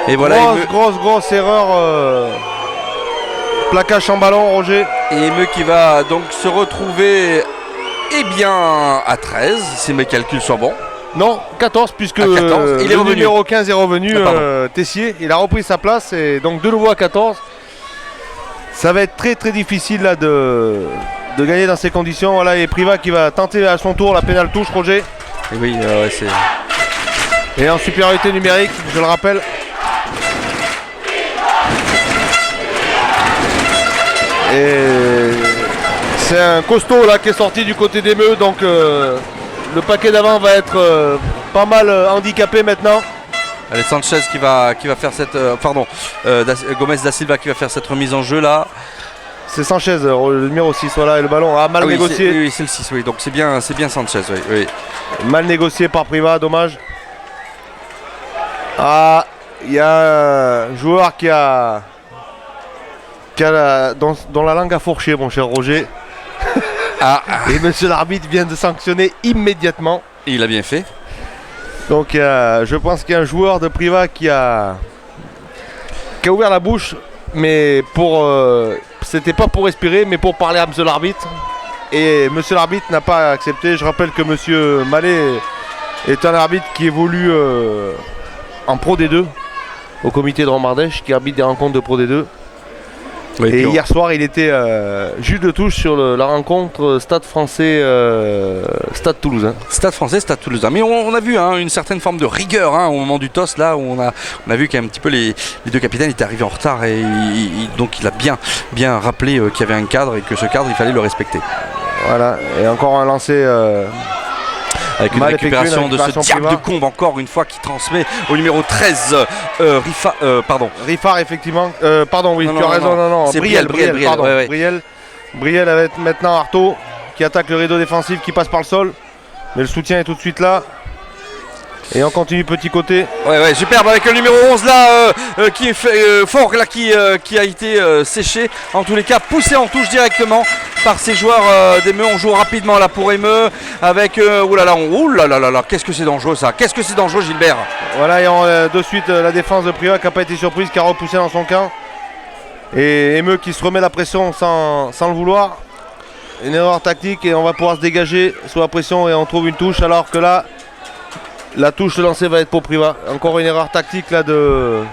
Et voilà, grosse erreur. Plaquage sans ballon, Roger. Et Emeux qui va donc se retrouver à 13, si mes calculs sont bons. Non, 14, puisque 14. Le numéro 15 est revenu, Tessier. Il a repris sa place et donc de nouveau à 14. Ça va être très très difficile là, de gagner dans ces conditions. Voilà, et Privas qui va tenter à son tour la pénale touche, Roger. Et oui, c'est... Et en supériorité numérique, je le rappelle. Et c'est un costaud là qui est sorti du côté d'Emeux, donc le paquet d'avant va être pas mal handicapé maintenant. Allez, Sanchez qui va faire cette... Gomez da Silva qui va faire cette remise en jeu là. C'est Sanchez, le numéro 6, voilà, et le ballon a mal négocié. Oui, c'est le 6, oui, donc c'est bien Sanchez, oui. Mal négocié par Priva, dommage. Ah, il y a un joueur dont la langue a fourché, mon cher Roger. Et monsieur l'arbitre vient de sanctionner immédiatement. Et il a bien fait. Donc je pense qu'il y a un joueur de Priva qui a ouvert la bouche, mais c'était pas pour respirer, mais pour parler à monsieur l'arbitre. Et monsieur l'arbitre n'a pas accepté. Je rappelle que monsieur Mallet est un arbitre qui évolue en Pro D2 au comité de Romardèche, qui arbitre des rencontres de Pro D2. Oui, et hier soir, il était juge de touche sur la rencontre Stade français Stade Toulousain. Stade français, Stade Toulousain. Mais on a vu une certaine forme de rigueur au moment du toss, là où on a vu qu'un petit peu les deux capitaines étaient arrivés en retard et donc il a bien rappelé qu'il y avait un cadre et que ce cadre, il fallait le respecter. Voilà, et encore un lancer avec une récupération de ce diable de Combe encore une fois qui transmet au numéro 13 Riffard effectivement pardon oui tu as raison non c'est Briel pardon ouais. Briel avec maintenant Artaud qui attaque le rideau défensif qui passe par le sol, mais le soutien est tout de suite là. Et on continue petit côté. Ouais, superbe avec le numéro 11 là qui est fort là qui a été séché. En tous les cas, poussé en touche directement par ces joueurs d'Emeu. On joue rapidement là pour Emeu avec oulala, qu'est-ce que c'est dangereux ça. Qu'est-ce que c'est dangereux Gilbert. Voilà, et de suite la défense de Priva qui n'a pas été surprise, qui a repoussé dans son camp. Et Emeu qui se remet la pression sans le vouloir. Une erreur tactique et on va pouvoir se dégager sous la pression et on trouve une touche alors que là la touche lancée va être pour Priva. Encore une erreur tactique là de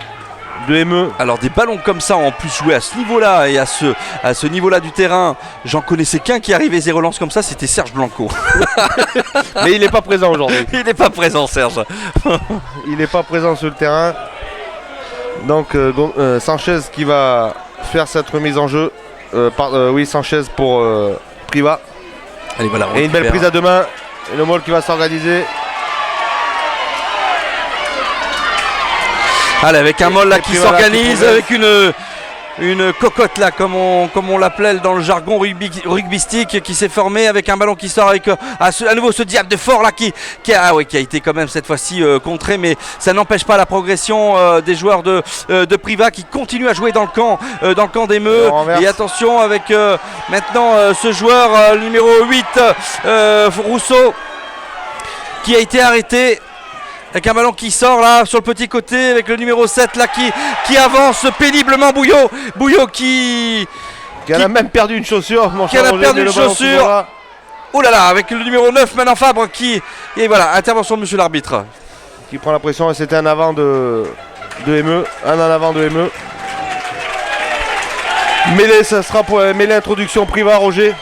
Emeu. Alors des ballons comme ça en plus joués à ce niveau-là et à ce niveau-là du terrain, j'en connaissais qu'un qui arrivait et relance comme ça, c'était Serge Blanco. Mais il n'est pas présent aujourd'hui. Il n'est pas présent Serge. Il n'est pas présent sur le terrain. Donc Sanchez qui va faire cette remise en jeu. Sanchez pour Priva. Allez, voilà, et une belle prise à deux mains. Et le Maul qui va s'organiser. Allez, avec un Moll là qui s'organise avec une cocotte là comme on l'appelait dans le jargon rugbystique qui s'est formé avec un ballon qui sort avec à nouveau ce diable de fort là qui a été quand même cette fois-ci contré, mais ça n'empêche pas la progression des joueurs de Priva qui continuent à jouer dans le camp d'Emeu. Et attention avec maintenant ce joueur numéro 8 Rousseau qui a été arrêté. Avec un ballon qui sort là sur le petit côté avec le numéro 7 là qui avance péniblement. Bouillot qui a même perdu une chaussure. Qui a perdu une chaussure. Oh là là, avec le numéro 9 maintenant Fabre et voilà, intervention de monsieur l'arbitre. Qui prend la pression et c'était un avant de Emeu. Un en avant de Emeu. Mêlée, ça sera pour mêlée introduction Priva Roger.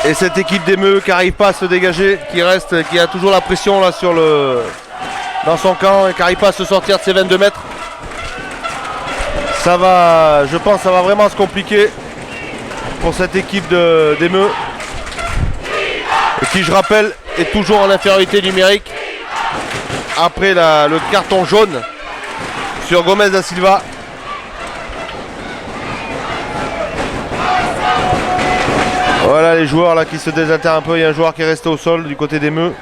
Et cette équipe d'Emeu qui n'arrive pas à se dégager, qui a toujours la pression là dans son camp et qui n'arrive pas à se sortir de ses 22 mètres. Je pense que ça va vraiment se compliquer pour cette équipe d'Emeu. Et qui, je rappelle, est toujours en infériorité numérique après le carton jaune sur Gomez da Silva. Voilà les joueurs là qui se désaltèrent un peu. Il y a un joueur qui est resté au sol du côté d'Emeu.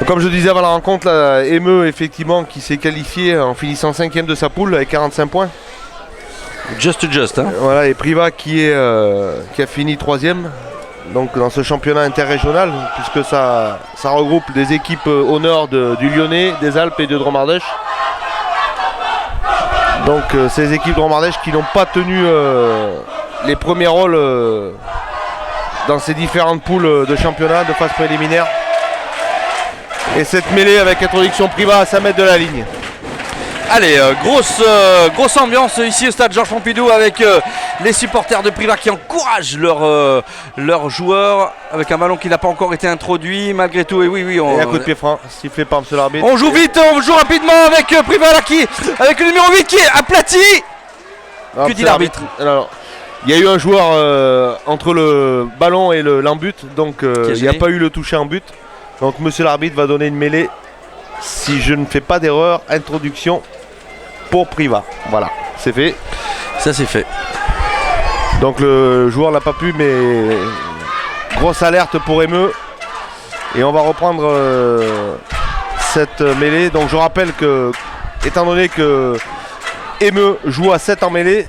Comme je disais avant la rencontre, Emeu effectivement qui s'est qualifié en finissant 5e de sa poule avec 45 points. Just. Hein. Voilà, et Priva qui a fini 3e donc dans ce championnat interrégional, puisque ça regroupe des équipes au nord du Lyonnais, des Alpes et de Dromardèche. Donc ces équipes de Romardèche qui n'ont pas tenu les premiers rôles dans ces différentes poules de championnat, de phase préliminaire. Et cette mêlée avec introduction Priva à 5 mètres de la ligne. Allez, grosse ambiance ici au stade Georges Pompidou avec les supporters de Priva qui encouragent leurs joueurs avec un ballon qui n'a pas encore été introduit malgré tout. Et oui, et un coup de pied franc sifflé par M. l'arbitre. On joue vite, on joue rapidement avec Priva là avec le numéro 8 qui est aplati. Que dit l'arbitre? Alors, Il y a eu un joueur entre le ballon et l'en-but, donc il n'y a pas eu le toucher en but. Donc monsieur l'arbitre va donner une mêlée, si je ne fais pas d'erreur, introduction pour Priva. Voilà, c'est fait. Ça c'est fait. Donc le joueur n'a pas pu, mais grosse alerte pour Emeux. Et on va reprendre cette mêlée. Donc je rappelle que, étant donné que Emeux joue à 7 en mêlée,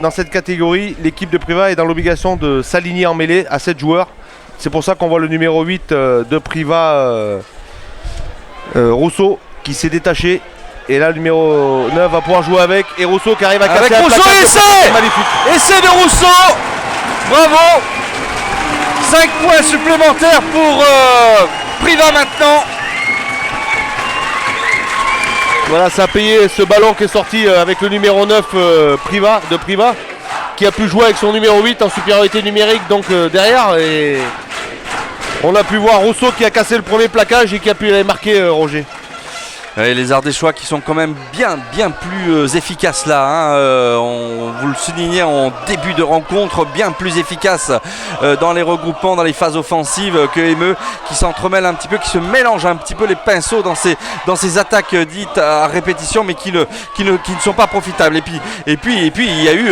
dans cette catégorie, l'équipe de Priva est dans l'obligation de s'aligner en mêlée à 7 joueurs. C'est pour ça qu'on voit le numéro 8 de Priva, Rousseau, qui s'est détaché. Et là, le numéro 9 va pouvoir jouer avec. Et Rousseau qui arrive à casser avec Rousseau, essai magnifique. Essai de Rousseau. Bravo. 5 points supplémentaires pour Priva maintenant. Voilà, ça a payé ce ballon qui est sorti avec le numéro 9 Priva, qui a pu jouer avec son numéro 8 en supériorité numérique donc derrière. Et on a pu voir Rousseau qui a cassé le premier plaquage et qui a pu aller marquer Roger. Et les Ardéchois qui sont quand même bien plus efficaces là, hein. On vous le soulignait en début de rencontre, bien plus efficaces dans les regroupements, dans les phases offensives que Emeux, qui s'entremêle un petit peu, qui se mélange un petit peu les pinceaux dans ces attaques dites à répétition, mais qui ne sont pas profitables. Et puis il y a eu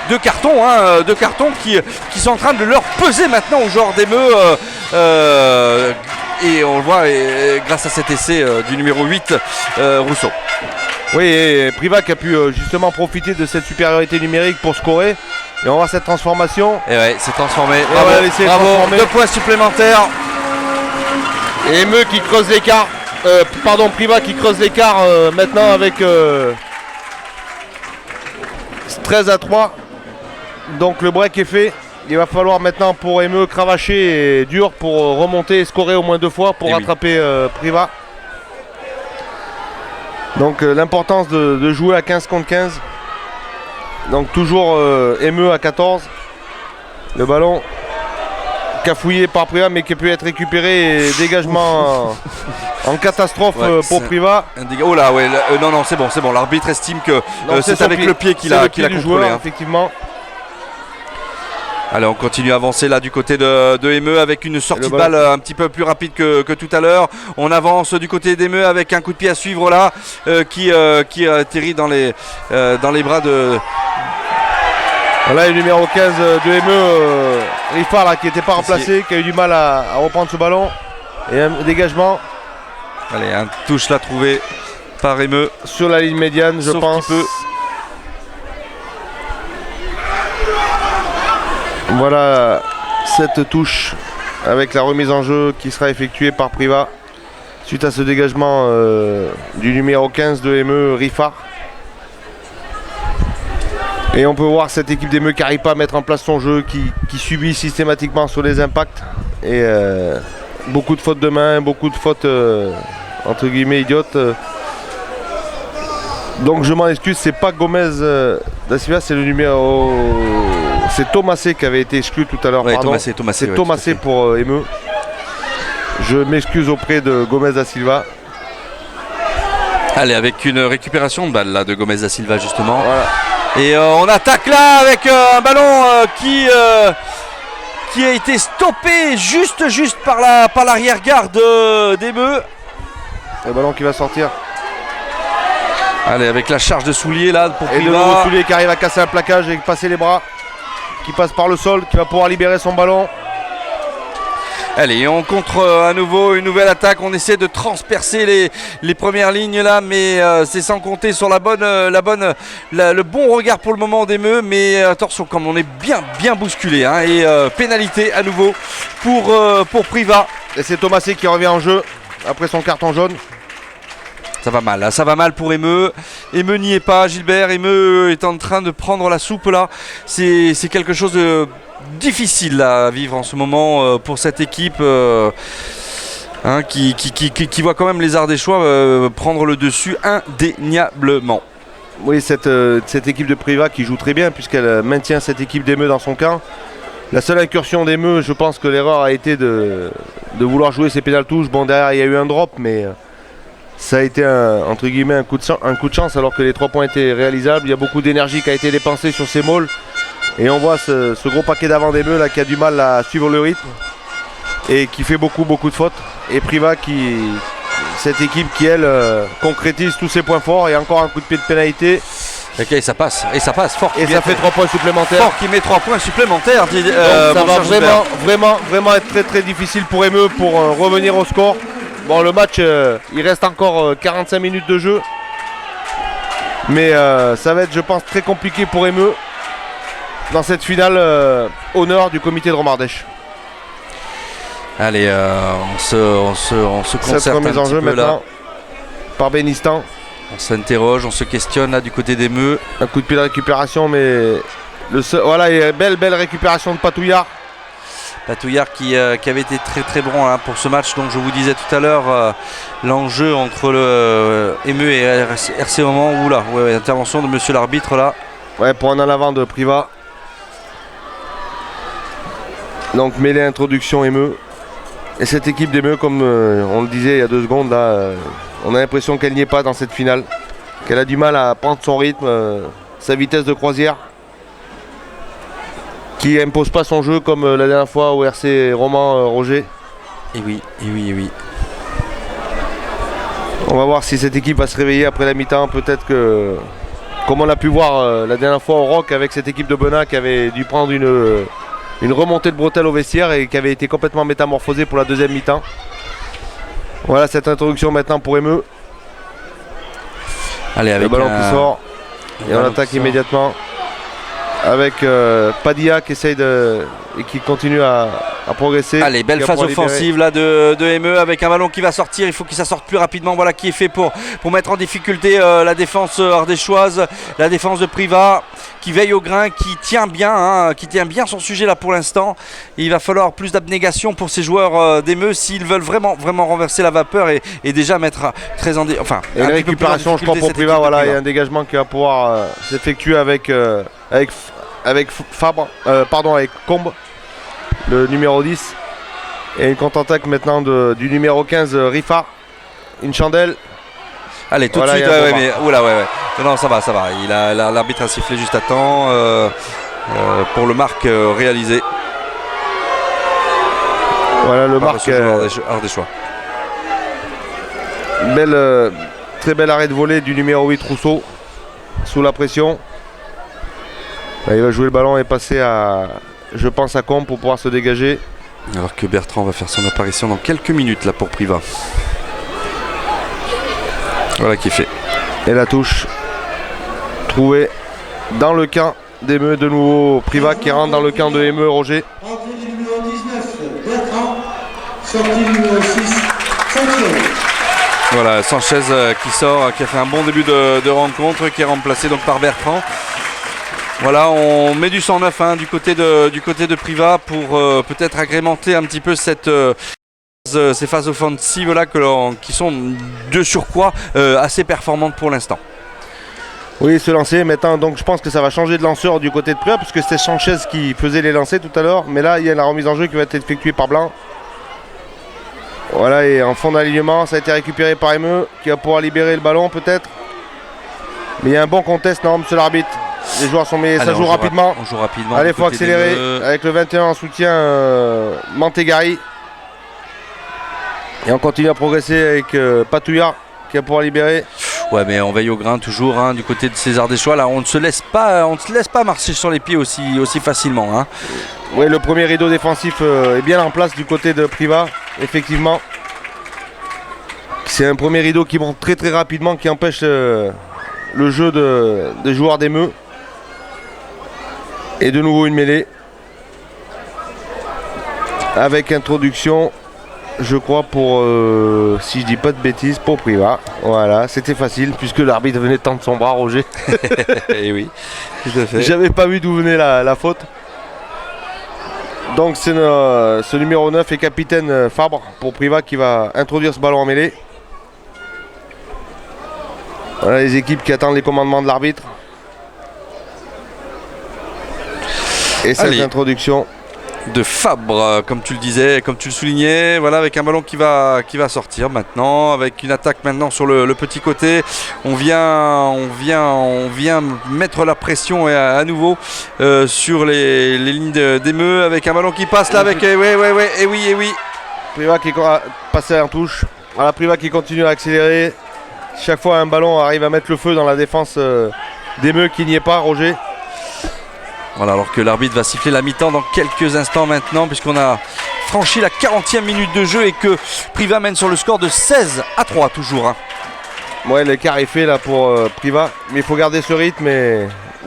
deux cartons, hein, deux cartons qui sont en train de leur peser maintenant aux joueurs d'Emeux. Et on le voit grâce à cet essai du numéro 8, Rousseau. Oui, et Priva qui a pu justement profiter de cette supériorité numérique pour scorer. Et on voit cette transformation. Et ouais, c'est transformé. Et Bravo, bravo. 2 points supplémentaires. Et Emeux qui creuse l'écart. Priva qui creuse l'écart maintenant avec 13-3. Donc le break est fait. Il va falloir maintenant pour Emeux cravacher et dur pour remonter et scorer au moins 2 fois pour rattraper Priva. Donc l'importance de jouer à 15 contre 15. Donc toujours Emeux à 14. Le ballon cafouillé par Priva mais qui peut être récupéré et dégagement en catastrophe pour Priva. Oh là ouais, non c'est bon. L'arbitre estime que c'est avec le pied qu'il a contrôlé. Joueur, hein. Effectivement. Allez, on continue à avancer là du côté de Emeux avec une sortie de balle un petit peu plus rapide que tout à l'heure. On avance du côté d'Emeux avec un coup de pied à suivre là qui atterrit dans les bras de... Voilà le numéro 15 de Emeux, Riffard là, qui n'était pas remplacé, qui a eu du mal à reprendre ce ballon. Et un dégagement. Allez, un touche là trouvé par Emeux. Sur la ligne médiane, je pense. Voilà cette touche avec la remise en jeu qui sera effectuée par Priva suite à ce dégagement du numéro 15 de Emeux, Riffard. Et on peut voir cette équipe d'Emeux qui n'arrive pas à mettre en place son jeu, qui subit systématiquement sur les impacts. Et beaucoup de fautes de main, beaucoup de fautes entre guillemets idiotes. Donc je m'en excuse, c'est pas Gomez da Silva, c'est le numéro... C'est Thomasé qui avait été exclu tout à l'heure. Ouais, Thomasé, c'est Thomasé pour Emeux. Je m'excuse auprès de Gomez da Silva. Allez, avec une récupération de balle là de Gomez da Silva justement. Voilà. Et on attaque là avec un ballon qui a été stoppé juste par l'arrière-garde d'Emeux. Le ballon qui va sortir. Allez, avec la charge de Soulier là pour Priva. Et de nouveau Soulier qui arrive à casser un plaquage et passer les bras. Qui passe par le sol, qui va pouvoir libérer son ballon. Allez, on contre à nouveau une nouvelle attaque. On essaie de transpercer les premières lignes là, mais c'est sans compter sur le bon regard pour le moment d'Emeux. Mais attention, comme on est bien bousculé, hein, et pénalité à nouveau pour Priva. Et c'est Thomasé qui revient en jeu après son carton jaune. Ça va mal, là. Ça va mal pour Emeux. Emeux n'y est pas, Gilbert. Emeux est en train de prendre la soupe là. C'est quelque chose de difficile là, à vivre en ce moment pour cette équipe qui voit quand même les Ardéchois prendre le dessus indéniablement. Oui, cette équipe de Priva qui joue très bien puisqu'elle maintient cette équipe d'Emeux dans son camp. La seule incursion d'Emeux, je pense que l'erreur a été de vouloir jouer ses pénales touches. Bon, derrière il y a eu un drop, mais... Ça a été entre guillemets un coup de chance alors que les 3 points étaient réalisables. Il y a beaucoup d'énergie qui a été dépensée sur ces mauls. Et on voit ce gros paquet d'avant d'Emeux là qui a du mal à suivre le rythme et qui fait beaucoup de fautes. Et Priva cette équipe qui elle concrétise tous ses points forts et encore un coup de pied de pénalité. Ok, et ça passe fort. Et ça fait 3 points supplémentaires. Fort qui met 3 points supplémentaires. Donc ça va vraiment être très difficile pour Emeux pour revenir au score. Bon, le match, il reste encore 45 minutes de jeu. Mais ça va être, je pense, très compliqué pour Emeux dans cette finale honneur du comité de Romardèche. Allez, on se concerte cette remise un en petit jeu peu maintenant là. par Bénistan. On s'interroge, on se questionne là du côté d'Emeux. Un coup de pied de récupération, mais voilà, il y a une belle récupération de Patouillard. Patouillard qui avait été très bon hein, pour ce match. Donc je vous disais tout à l'heure l'enjeu entre le Emeux et RC Romans. Oula, ouais, intervention de monsieur l'arbitre là. Ouais, pour un en avant de Priva. Donc mêlée introduction Emeux. Et cette équipe d'Emeux, comme on le disait il y a 2 secondes, là, on a l'impression qu'elle n'y est pas dans cette finale. Qu'elle a du mal à prendre son rythme, sa vitesse de croisière. Qui impose pas son jeu comme la dernière fois au RC Romans Roger. Et oui. On va voir si cette équipe va se réveiller après la mi-temps. Peut-être que, comme on a pu voir la dernière fois au Rock avec cette équipe de Benin qui avait dû prendre une remontée de bretelles au vestiaire et qui avait été complètement métamorphosée pour la deuxième mi-temps. Voilà cette introduction maintenant pour Emeux. Allez, avec le ballon qui sort et on attaque immédiatement avec Padilla qui essaye et qui continue à progresser. Allez, belle phase offensive là de Emeux avec un ballon qui va sortir. Il faut qu'il ça sorte plus rapidement. Voilà qui est fait pour mettre en difficulté la défense ardéchoise, la défense de Priva qui veille au grain, qui tient bien son sujet là pour l'instant. Il va falloir plus d'abnégation pour ces joueurs d'Emeux s'ils veulent vraiment renverser la vapeur et déjà mettre très en enfin. Et une récupération, je crois, pour Priva. Voilà, il y a un dégagement qui va pouvoir s'effectuer avec Fabre, avec Combe, le numéro 10. Et une contre-attaque maintenant du numéro 15, Rifa. Une chandelle. Allez, tout de suite, mais oula, ouais. Non, ça va. L'arbitre a sifflé juste à temps pour le marque réalisé. Voilà le marque ardéchois. Très bel arrêt de volée du numéro 8, Rousseau, sous la pression. Il va jouer le ballon et passer je pense à Combe pour pouvoir se dégager. Alors que Bertrand va faire son apparition dans quelques minutes là pour Priva. Voilà qui est fait. Et la touche trouvée dans le camp d'Emeux, de nouveau Priva qui rentre dans le camp de Emeux, Roger. Entrée du numéro 19, Bertrand. Sortie du numéro 6, Sanchez. Voilà, Sanchez qui sort, qui a fait un bon début de rencontre, qui est remplacé donc par Bertrand. Voilà, on met du 109 hein, du côté de Priva pour peut-être agrémenter un petit peu ces phases offensives là qui sont de surcroît assez performantes pour l'instant. Oui, se lancer maintenant, donc je pense que ça va changer de lanceur du côté de Priva puisque c'était Sanchez qui faisait les lancers tout à l'heure, mais là il y a la remise en jeu qui va être effectuée par Blanc. Voilà, et en fond d'alignement, ça a été récupéré par Emeux qui va pouvoir libérer le ballon peut-être. Mais il y a un bon contest, non, monsieur l'arbitre. Les joueurs sont mêlés, ça joue rapidement. On joue rapidement. Allez, il faut accélérer avec le 21 en soutien Mantegari. Et on continue à progresser avec Patouillard qui va pouvoir libérer. Ouais, mais on veille au grain toujours hein, du côté de César Deschamps. Là, on ne se laisse pas marcher sur les pieds aussi facilement. Hein. Oui, le premier rideau défensif est bien en place du côté de Priva, effectivement. C'est un premier rideau qui monte très rapidement, qui empêche le jeu des joueurs d'Emeux. Et de nouveau une mêlée avec introduction, je crois, pour si je dis pas de bêtises, pour Priva. Voilà, c'était facile puisque l'arbitre venait tendre son bras, Roger. Et oui, tout à fait. J'avais pas vu d'où venait la faute. Donc c'est ce numéro 9 et capitaine Fabre pour Priva qui va introduire ce ballon en mêlée. Voilà les équipes qui attendent les commandements de l'arbitre. Et cette introduction. de Fabre, comme tu le disais, comme tu le soulignais, voilà, avec un ballon qui va sortir maintenant, avec une attaque maintenant sur le petit côté. On vient mettre la pression à nouveau sur les lignes d'Emeux, avec un ballon qui passe là, avec et oui. Priva qui a passé en touche. Voilà, Priva qui continue à accélérer. Chaque fois un ballon arrive à mettre le feu dans la défense d'Emeux qui n'y est pas, Roger. Voilà, alors que l'arbitre va siffler la mi-temps dans quelques instants maintenant, puisqu'on a franchi la 40e minute de jeu et que Priva mène sur le score de 16-3 toujours. Hein. Ouais, l'écart est fait là pour Priva, mais il faut garder ce rythme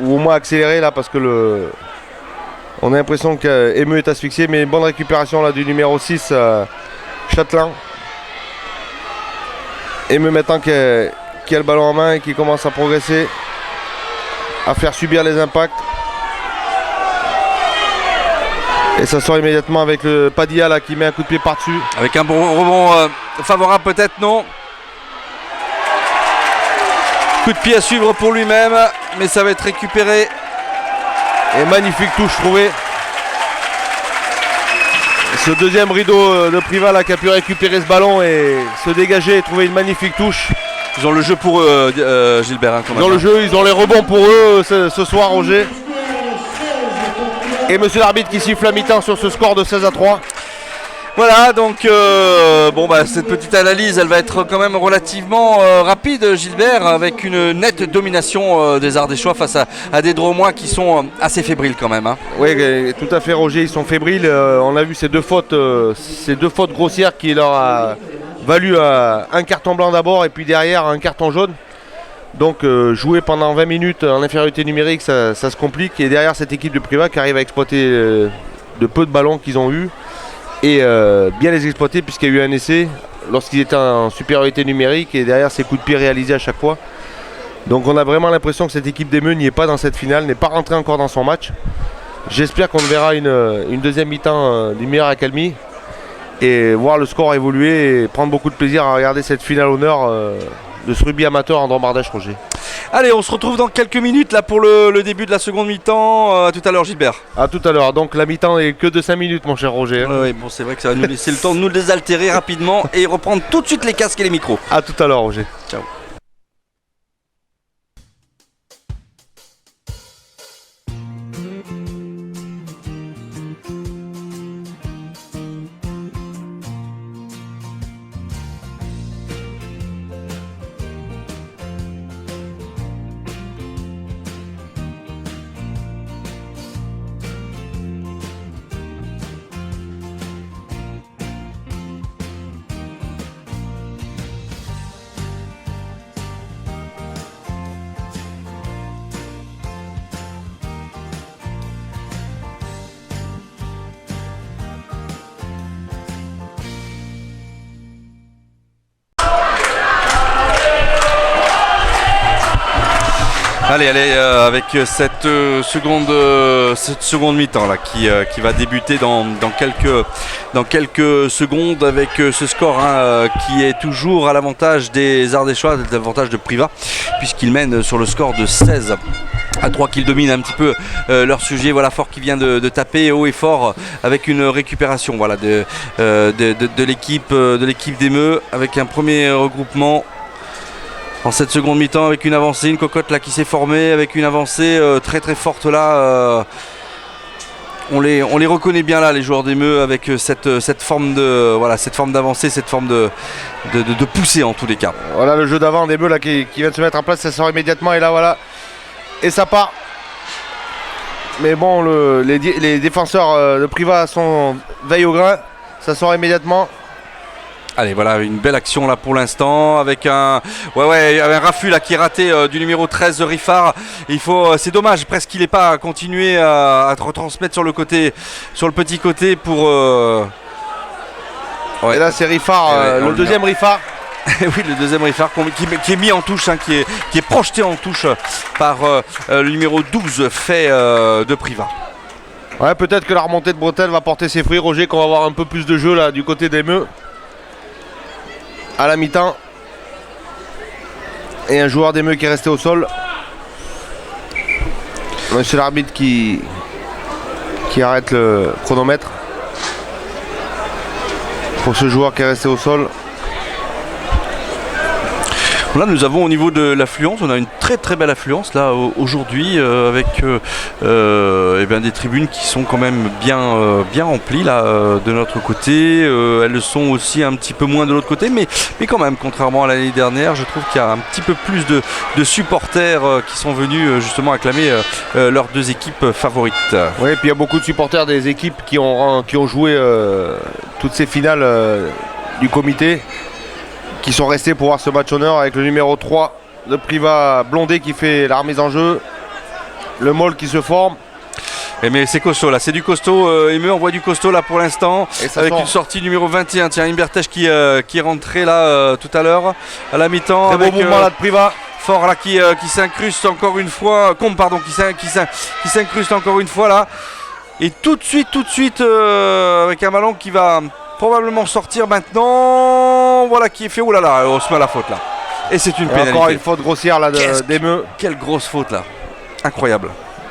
ou au moins accélérer là parce que on a l'impression qu'Emeux est asphyxié, mais bonne récupération là du numéro 6 Châtelain. Emeux maintenant qui a le ballon en main et qui commence à progresser, à faire subir les impacts. Et ça sort immédiatement avec le Padilla là, qui met un coup de pied par-dessus. Avec un bon rebond favorable peut-être, non. Coup de pied à suivre pour lui-même, mais ça va être récupéré. Et magnifique touche trouvée. Ce deuxième rideau de Priva là, qui a pu récupérer ce ballon et se dégager et trouver une magnifique touche. Ils ont le jeu pour eux, Gilbert. Hein, ils ont le jeu, ils ont les rebonds pour eux ce soir, Roger. Et monsieur l'arbitre qui siffle la mi-temps sur ce score de 16-3. Voilà, donc cette petite analyse, elle va être quand même relativement rapide, Gilbert, avec une nette domination des Ardéchois face à des Drômois qui sont assez fébriles quand même. Hein. Oui, tout à fait, Roger, ils sont fébriles. On a vu ces deux fautes grossières qui leur a valu un carton blanc d'abord et puis derrière un carton jaune. Donc jouer pendant 20 minutes en infériorité numérique, ça se complique. Et derrière cette équipe de Priva qui arrive à exploiter de peu de ballons qu'ils ont eu et bien les exploiter puisqu'il y a eu un essai lorsqu'ils étaient en supériorité numérique et derrière ces coups de pied réalisés à chaque fois. Donc on a vraiment l'impression que cette équipe d'Emeux n'y est pas dans cette finale, n'est pas rentrée encore dans son match. J'espère qu'on verra une deuxième mi-temps d'une meilleure accalmie et voir le score évoluer et prendre beaucoup de plaisir à regarder cette finale honneur de ce rugby amateur en dromardage, Roger. Allez, on se retrouve dans quelques minutes là pour le début de la seconde mi-temps. À tout à l'heure, Gilbert. À tout à l'heure. Donc la mi-temps est que de 5 minutes, mon cher Roger. Oui, bon, c'est vrai que ça va nous laisser le temps de nous désaltérer rapidement et reprendre tout de suite les casques et les micros. À tout à l'heure, Roger. Ciao. Allez, avec cette seconde mi-temps là qui va débuter dans quelques secondes avec ce score qui est toujours à l'avantage des Ardéchois, l'avantage de Priva, puisqu'ils mènent sur le score de 16-3, qu'ils dominent un petit peu leur sujet. Voilà, Fort qui vient de taper haut et fort avec une récupération voilà, de l'équipe d'Emeux avec un premier regroupement. En cette seconde mi-temps avec une avancée, une cocotte là qui s'est formée avec une avancée très très forte là. On les reconnaît bien là les joueurs d'Emeux avec cette forme d'avancée, cette forme de poussée en tous les cas. Voilà le jeu d'avant d'Emeux là qui vient de se mettre en place, ça sort immédiatement et là voilà. Et ça part. Mais bon les défenseurs de Priva veillent au grain, ça sort immédiatement. Allez, voilà une belle action là pour l'instant avec un raffut là qui est raté du numéro 13 Riffard. C'est dommage presque qu'il n'ait pas continué à retransmettre sur le petit côté pour. Ouais. Et là c'est Riffard, le deuxième Riffard. Oui, le deuxième Riffard qui est mis en touche, qui est projeté en touche par le numéro 12 fait de Priva. Ouais, peut-être que la remontée de bretelle va porter ses fruits, Roger, qu'on va avoir un peu plus de jeu là du côté d'Emeux. À la mi-temps. Et un joueur d'Emeux qui est resté au sol. Monsieur l'arbitre qui qui arrête le chronomètre pour ce joueur qui est resté au sol. Là, nous avons au niveau de l'affluence, on a une très très belle affluence là aujourd'hui avec eh bien, des tribunes qui sont quand même bien remplies là de notre côté. Elles le sont aussi un petit peu moins de l'autre côté, mais quand même, contrairement à l'année dernière, je trouve qu'il y a un petit peu plus de supporters qui sont venus justement acclamer leurs deux équipes favorites. Oui, et puis il y a beaucoup de supporters des équipes qui ont joué toutes ces finales du comité, qui sont restés pour voir ce match honneur avec le numéro 3 de Privas Blondet qui fait la remise en jeu. Le môle qui se forme. Et mais c'est costaud là, c'est du costaud. Émeu envoie du costaud là pour l'instant. Avec une sortie numéro 21. Tiens, Imbertech qui est rentré là tout à l'heure à la mi-temps. Très beau mouvement là de Privas. Fort là qui s'incruste encore une fois. Combe pardon, qui s'incruste encore une fois là. Et tout de suite avec un ballon qui va probablement sortir maintenant. Voilà qui est fait. Oulala, on se met à la faute là. Et c'est une pénalité. Encore une faute grossière là d'Émeu. Quelle grosse faute là. Incroyable.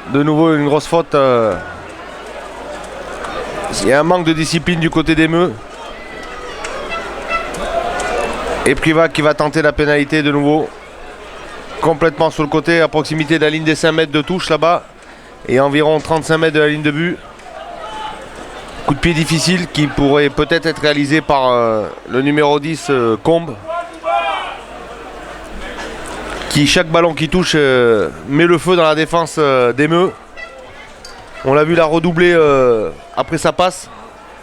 De nouveau une grosse faute. Il y a un manque de discipline du côté d'Émeu. Et Privas qui va tenter la pénalité de nouveau. Complètement sur le côté, à proximité de la ligne des 5 mètres de touche là-bas. Et environ 35 mètres de la ligne de but. Coup de pied difficile qui pourrait peut-être être réalisé par le numéro 10 Combe, qui chaque ballon qui touche met le feu dans la défense d'Émeu. On l'a vu la redoubler après sa passe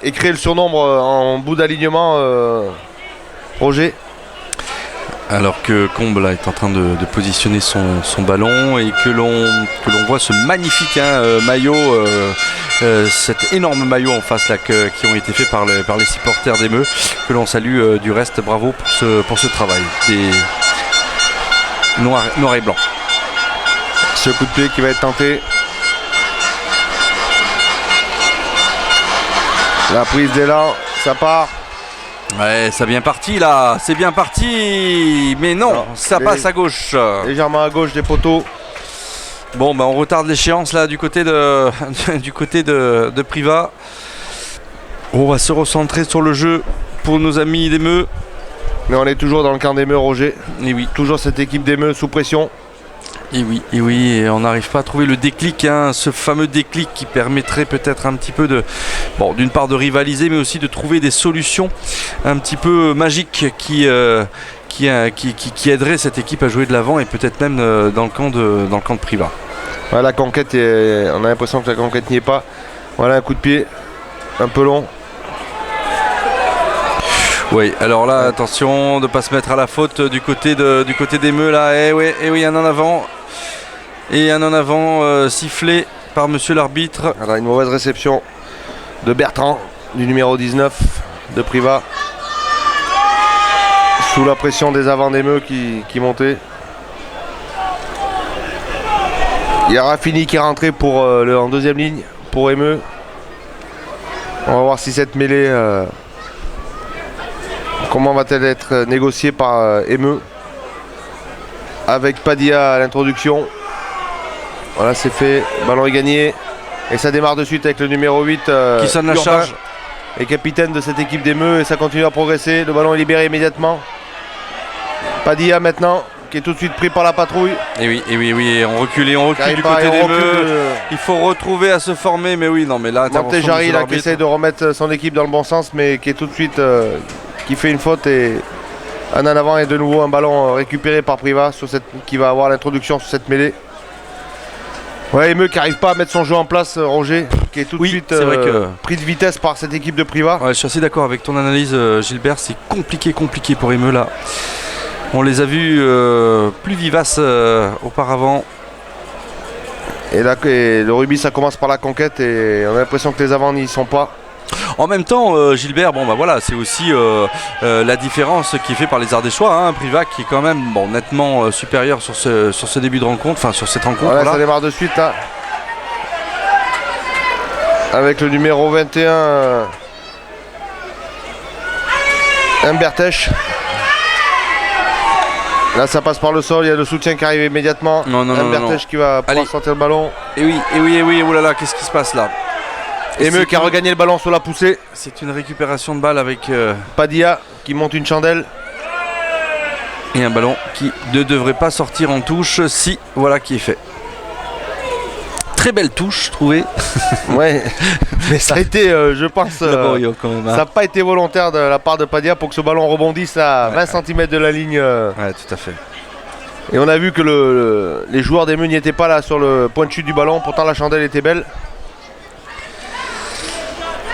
et créer le surnombre en bout d'alignement. Roger. Alors que Combe là, est en train de positionner son ballon et que l'on voit ce magnifique maillot, cet énorme maillot en face là qui ont été faits par les supporters d'Émeu, que l'on salue du reste. Bravo pour ce travail des noirs et blancs. Ce coup de pied qui va être tenté. La prise d'élan, ça part. Ouais, ça bien parti là, c'est bien parti, mais non, ça passe à gauche. Légèrement à gauche des poteaux. Bon, bah on retarde l'échéance là du côté de Privas. On va se recentrer sur le jeu pour nos amis d'Émeu. Mais on est toujours dans le camp d'Émeu, Roger. Et oui. Toujours cette équipe d'Émeu sous pression. Et oui, et on n'arrive pas à trouver le déclic, ce fameux déclic qui permettrait peut-être un petit peu d'une part de rivaliser, mais aussi de trouver des solutions un petit peu magiques qui aideraient cette équipe à jouer de l'avant et peut-être même dans le camp de Privas. Ouais, la conquête, on a l'impression que la conquête n'y est pas. Voilà un coup de pied, un peu long. Oui, alors là, attention de ne pas se mettre à la faute du côté d'Émeu là. Eh oui, un en avant. Et un en avant sifflé par monsieur l'arbitre. Alors une mauvaise réception de Bertrand, du numéro 19 de Privas. Sous la pression des avants d'Émeu qui montaient. Il y a Raffini qui est rentré en deuxième ligne pour Émeu. On va voir si cette mêlée... comment va-t-elle être négociée par Émeu avec Padilla à l'introduction. Voilà, c'est fait, ballon est gagné et ça démarre de suite avec le numéro 8 qui sonne la charge et capitaine de cette équipe d'Émeu, et ça continue à progresser. Le ballon est libéré immédiatement. Padilla maintenant qui est tout de suite pris par la patrouille. Et oui, on recule du côté d'Émeu. Il faut retrouver à se former, mais oui, non, mais là, Montejari là qui essaie de remettre son équipe dans le bon sens, mais qui est tout de suite qui fait une faute, et un en avant et de nouveau un ballon récupéré par Privas qui va avoir l'introduction sur cette mêlée. Ouais, Émeu qui n'arrive pas à mettre son jeu en place, Roger, qui est tout de suite pris de vitesse par cette équipe de Privas. Ouais, je suis assez d'accord avec ton analyse, Gilbert. C'est compliqué pour Émeu là. On les a vus plus vivaces auparavant. Et là, le rugby, ça commence par la conquête et on a l'impression que les avants n'y sont pas. En même temps, Gilbert, voilà, c'est aussi la différence qui est faite par les Ardéchois. Privas qui est quand même nettement supérieur sur ce début de rencontre, enfin sur cette rencontre. Voilà, ça démarre de suite là. Avec le numéro 21, Imbertech. Là, ça passe par le sol, il y a le soutien qui arrive immédiatement. Non. Imbertech qui va pouvoir sortir le ballon. Et oui, oh là là, qu'est-ce qui se passe là? Emeux qui a regagné le ballon sur la poussée. C'est une récupération de balle avec Padilla qui monte une chandelle. et un ballon qui ne devrait pas sortir en touche. Si, voilà qui est fait. Très belle touche, trouvée. Ouais, mais ça a été, je pense, laborieux quand même. ça n'a pas été volontaire de la part de Padilla pour que ce ballon rebondisse à 20 cm de la ligne. Ouais, tout à fait. Et on a vu que les joueurs d'Emeux n'y étaient pas là sur le point de chute du ballon. Pourtant, la chandelle était belle.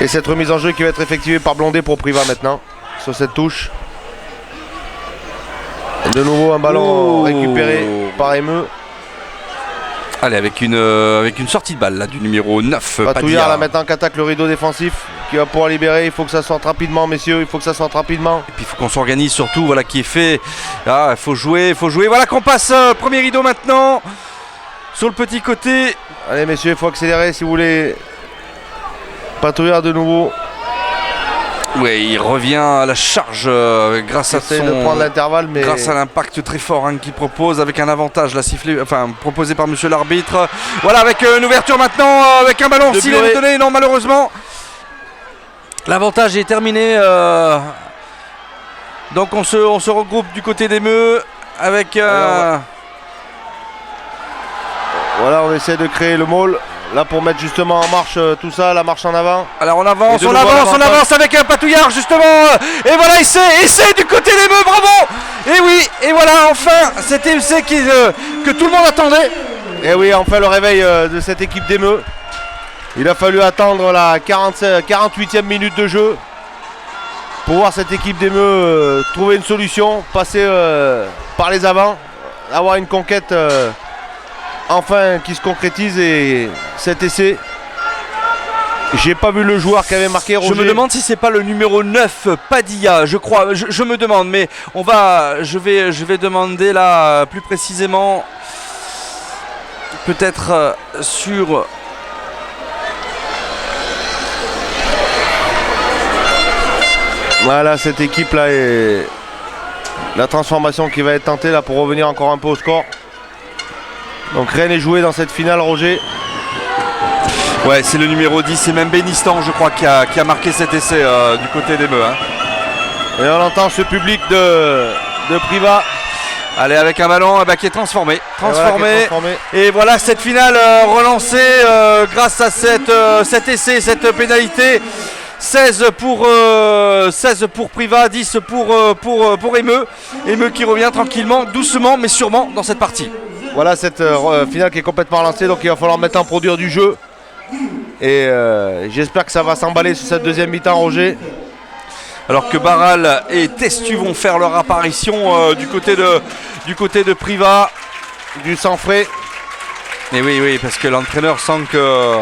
Et cette remise en jeu qui va être effectuée par Blondet pour Priva maintenant, sur cette touche. Et de nouveau un ballon récupéré par Emeux. Allez, avec une sortie de balle là, du numéro 9. Patouillard là maintenant qui attaque le rideau défensif, qui va pouvoir libérer. Il faut que ça sorte rapidement, messieurs, il faut que ça sorte rapidement. Et puis il faut qu'on s'organise surtout, voilà qui est fait. Ah, il faut jouer. Voilà qu'on passe premier rideau maintenant. Sur le petit côté. Allez messieurs, il faut accélérer si vous voulez. Patouillard de nouveau. Oui, il revient à la charge grâce à Essaye de prendre l'intervalle, mais grâce à l'impact très fort qu'il propose avec un avantage là, sifflé, enfin proposé par monsieur l'arbitre. Voilà, avec une ouverture maintenant, avec un ballon s'il est donné. Non, malheureusement. L'avantage est terminé. Donc on se regroupe du côté d'Emeux avec. Voilà, on essaie de créer le maul. Là pour mettre justement en marche tout ça, la marche en avant. Alors on avance avec un Patouillard justement. Et voilà, essai du côté d'Emeux, bravo. Et oui, et voilà enfin cet essai que tout le monde attendait. Et oui, enfin le réveil de cette équipe d'Emeux. Il a fallu attendre la 48e minute de jeu pour voir cette équipe d'Emeux trouver une solution, passer par les avants, avoir une conquête enfin qui se concrétise. Et cet essai, j'ai pas vu le joueur qui avait marqué, Roger. Je me demande si c'est pas le numéro 9 Padilla, je crois, je me demande, mais je vais demander là plus précisément, peut-être sur voilà cette équipe là et la transformation qui va être tentée là pour revenir encore un peu au score. Donc rien n'est joué dans cette finale, Roger. Ouais, c'est le numéro 10, c'est même Bénistan, je crois, qui a marqué cet essai du côté d'Emeux. Et on entend ce public de Priva. Allez, avec un ballon qui est transformé. Et voilà cette finale relancée grâce à cet essai, cette pénalité. 16 pour Priva, 10 pour Emeux. Emeux qui revient tranquillement, doucement, mais sûrement dans cette partie. Voilà cette finale qui est complètement lancée, donc il va falloir maintenant produire du jeu. Et j'espère que ça va s'emballer sur cette deuxième mi-temps, Roger. Alors que Barral et Testu vont faire leur apparition du côté de Priva. Du sang frais. Et oui, parce que l'entraîneur sent que...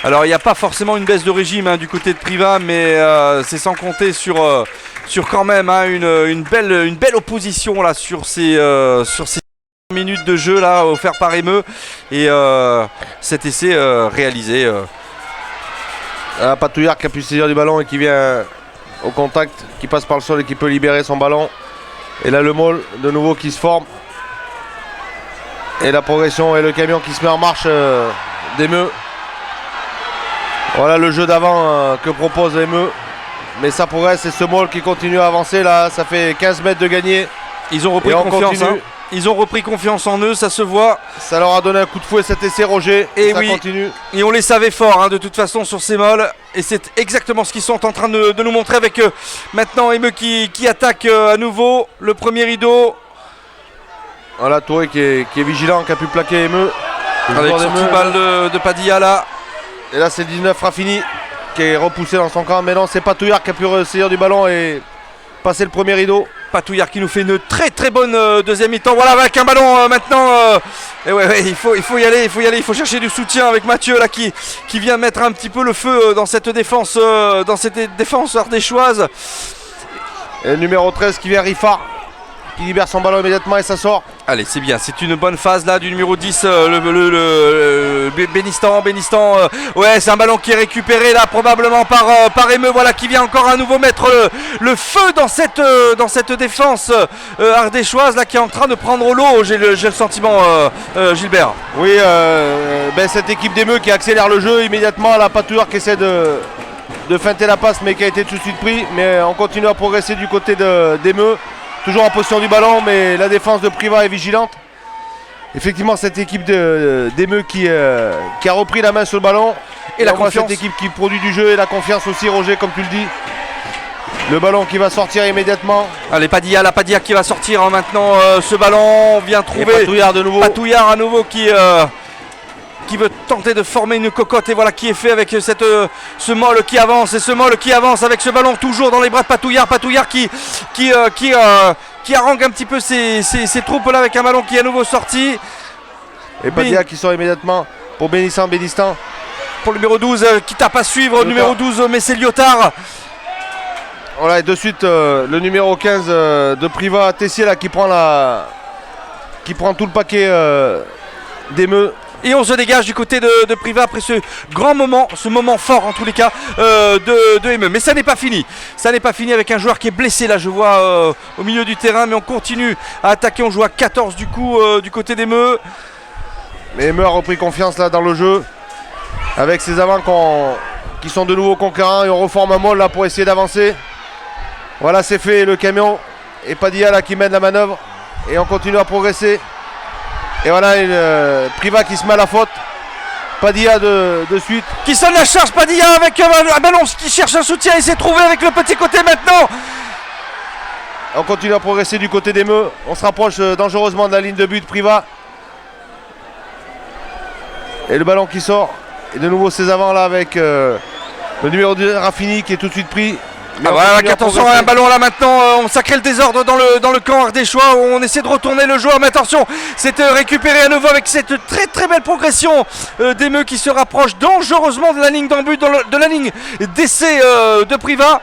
Alors il n'y a pas forcément une baisse de régime du côté de Priva, mais c'est sans compter sur quand même une belle opposition là sur ces minutes de jeu là offert par Emeux. Et cet essai réalisé. Patouillard qui a pu saisir du ballon et qui vient au contact, qui passe par le sol et qui peut libérer son ballon. Et là le maul de nouveau qui se forme. Et la progression et le camion qui se met en marche d'Emeux. Voilà le jeu d'avant que propose Emeux. Mais ça progresse et ce maul qui continue à avancer là, ça fait 15 mètres de gagné. Ils ont repris confiance. Ils ont repris confiance en eux, ça se voit. Ça leur a donné un coup de fouet cet essai, Roger. Et ça oui, continue. Et on les savait fort de toute façon sur ces molles. Et c'est exactement ce qu'ils sont en train de nous montrer avec maintenant Emeux qui attaque à nouveau le premier rideau. Voilà Touré qui est vigilant, qui a pu plaquer Emeux. Avec son petit balle de Padilla là. Et là c'est 19 Raffini qui est repoussé dans son camp. Mais non, c'est Patouillard qui a pu saisir du ballon et passer le premier rideau. Patouillard qui nous fait une très très bonne deuxième mi-temps. Voilà, avec un ballon maintenant. Et ouais, il faut y aller, il faut chercher du soutien avec Mathieu là qui vient mettre un petit peu le feu dans cette défense ardéchoise. Et le numéro 13 qui vient Riffard qui libère son ballon immédiatement et ça sort. Allez, c'est bien, c'est une bonne phase là du numéro 10, Bénistan. Ouais, c'est un ballon qui est récupéré là probablement par Emeux, voilà, qui vient encore à nouveau mettre le feu dans cette défense ardéchoise là, qui est en train de prendre l'eau, j'ai le sentiment, Gilbert. Oui, cette équipe d'Emeux qui accélère le jeu immédiatement, la Patouillard qui essaie de feinter la passe mais qui a été tout de suite pris, mais on continue à progresser du côté d'Emeux. Toujours en possession du ballon, mais la défense de Privas est vigilante. Effectivement, cette équipe d'Emeux qui a repris la main sur le ballon. Et la confiance. Cette équipe qui produit du jeu et la confiance aussi, Roger, comme tu le dis. Le ballon qui va sortir immédiatement. Allez, Padilla qui va sortir maintenant ce ballon. On vient trouver Patouillard de nouveau. Patouillard à nouveau qui veut tenter de former une cocotte, et voilà qui est fait avec ce Molle qui avance, et ce Molle qui avance avec ce ballon toujours dans les bras de Patouillard qui harangue un petit peu ses troupes là avec un ballon qui est à nouveau sorti, et Padilla qui sort immédiatement pour Bénistan pour le numéro 12 qui tape à suivre, le numéro 12 mais c'est Lyotard. Voilà, et de suite le numéro 15 de Privas, Tessier là qui prend tout le paquet d'Emeux. Et on se dégage du côté de Privas après ce grand moment, ce moment fort en tous les cas de Emeux. Mais ça n'est pas fini. Ça n'est pas fini avec un joueur qui est blessé là, je vois au milieu du terrain. Mais on continue à attaquer. On joue à 14 du coup du côté d'Emeux. Mais Emeux a repris confiance là dans le jeu. Avec ses avants qui sont de nouveaux conquérants. Et on reforme un Molle là pour essayer d'avancer. Voilà, c'est fait, le camion. Et Padilla là qui mène la manœuvre. Et on continue à progresser. Et voilà, Privas qui se met à la faute. Padilla de suite. Qui sonne la charge, Padilla avec un ballon qui cherche un soutien. Il s'est trouvé avec le petit côté maintenant. On continue à progresser du côté d'Emeux. On se rapproche dangereusement de la ligne de but Privas. Et le ballon qui sort. Et de nouveau ses avants là avec le numéro 2 Raffini qui est tout de suite pris. Ah voilà, attention à un ballon là maintenant, ça crée le désordre dans le camp ardéchois, on essaie de retourner le joueur, mais attention, c'est récupéré à nouveau avec cette très très belle progression d'Emeux qui se rapproche dangereusement de la ligne d'en but, de la ligne d'essai de Privas.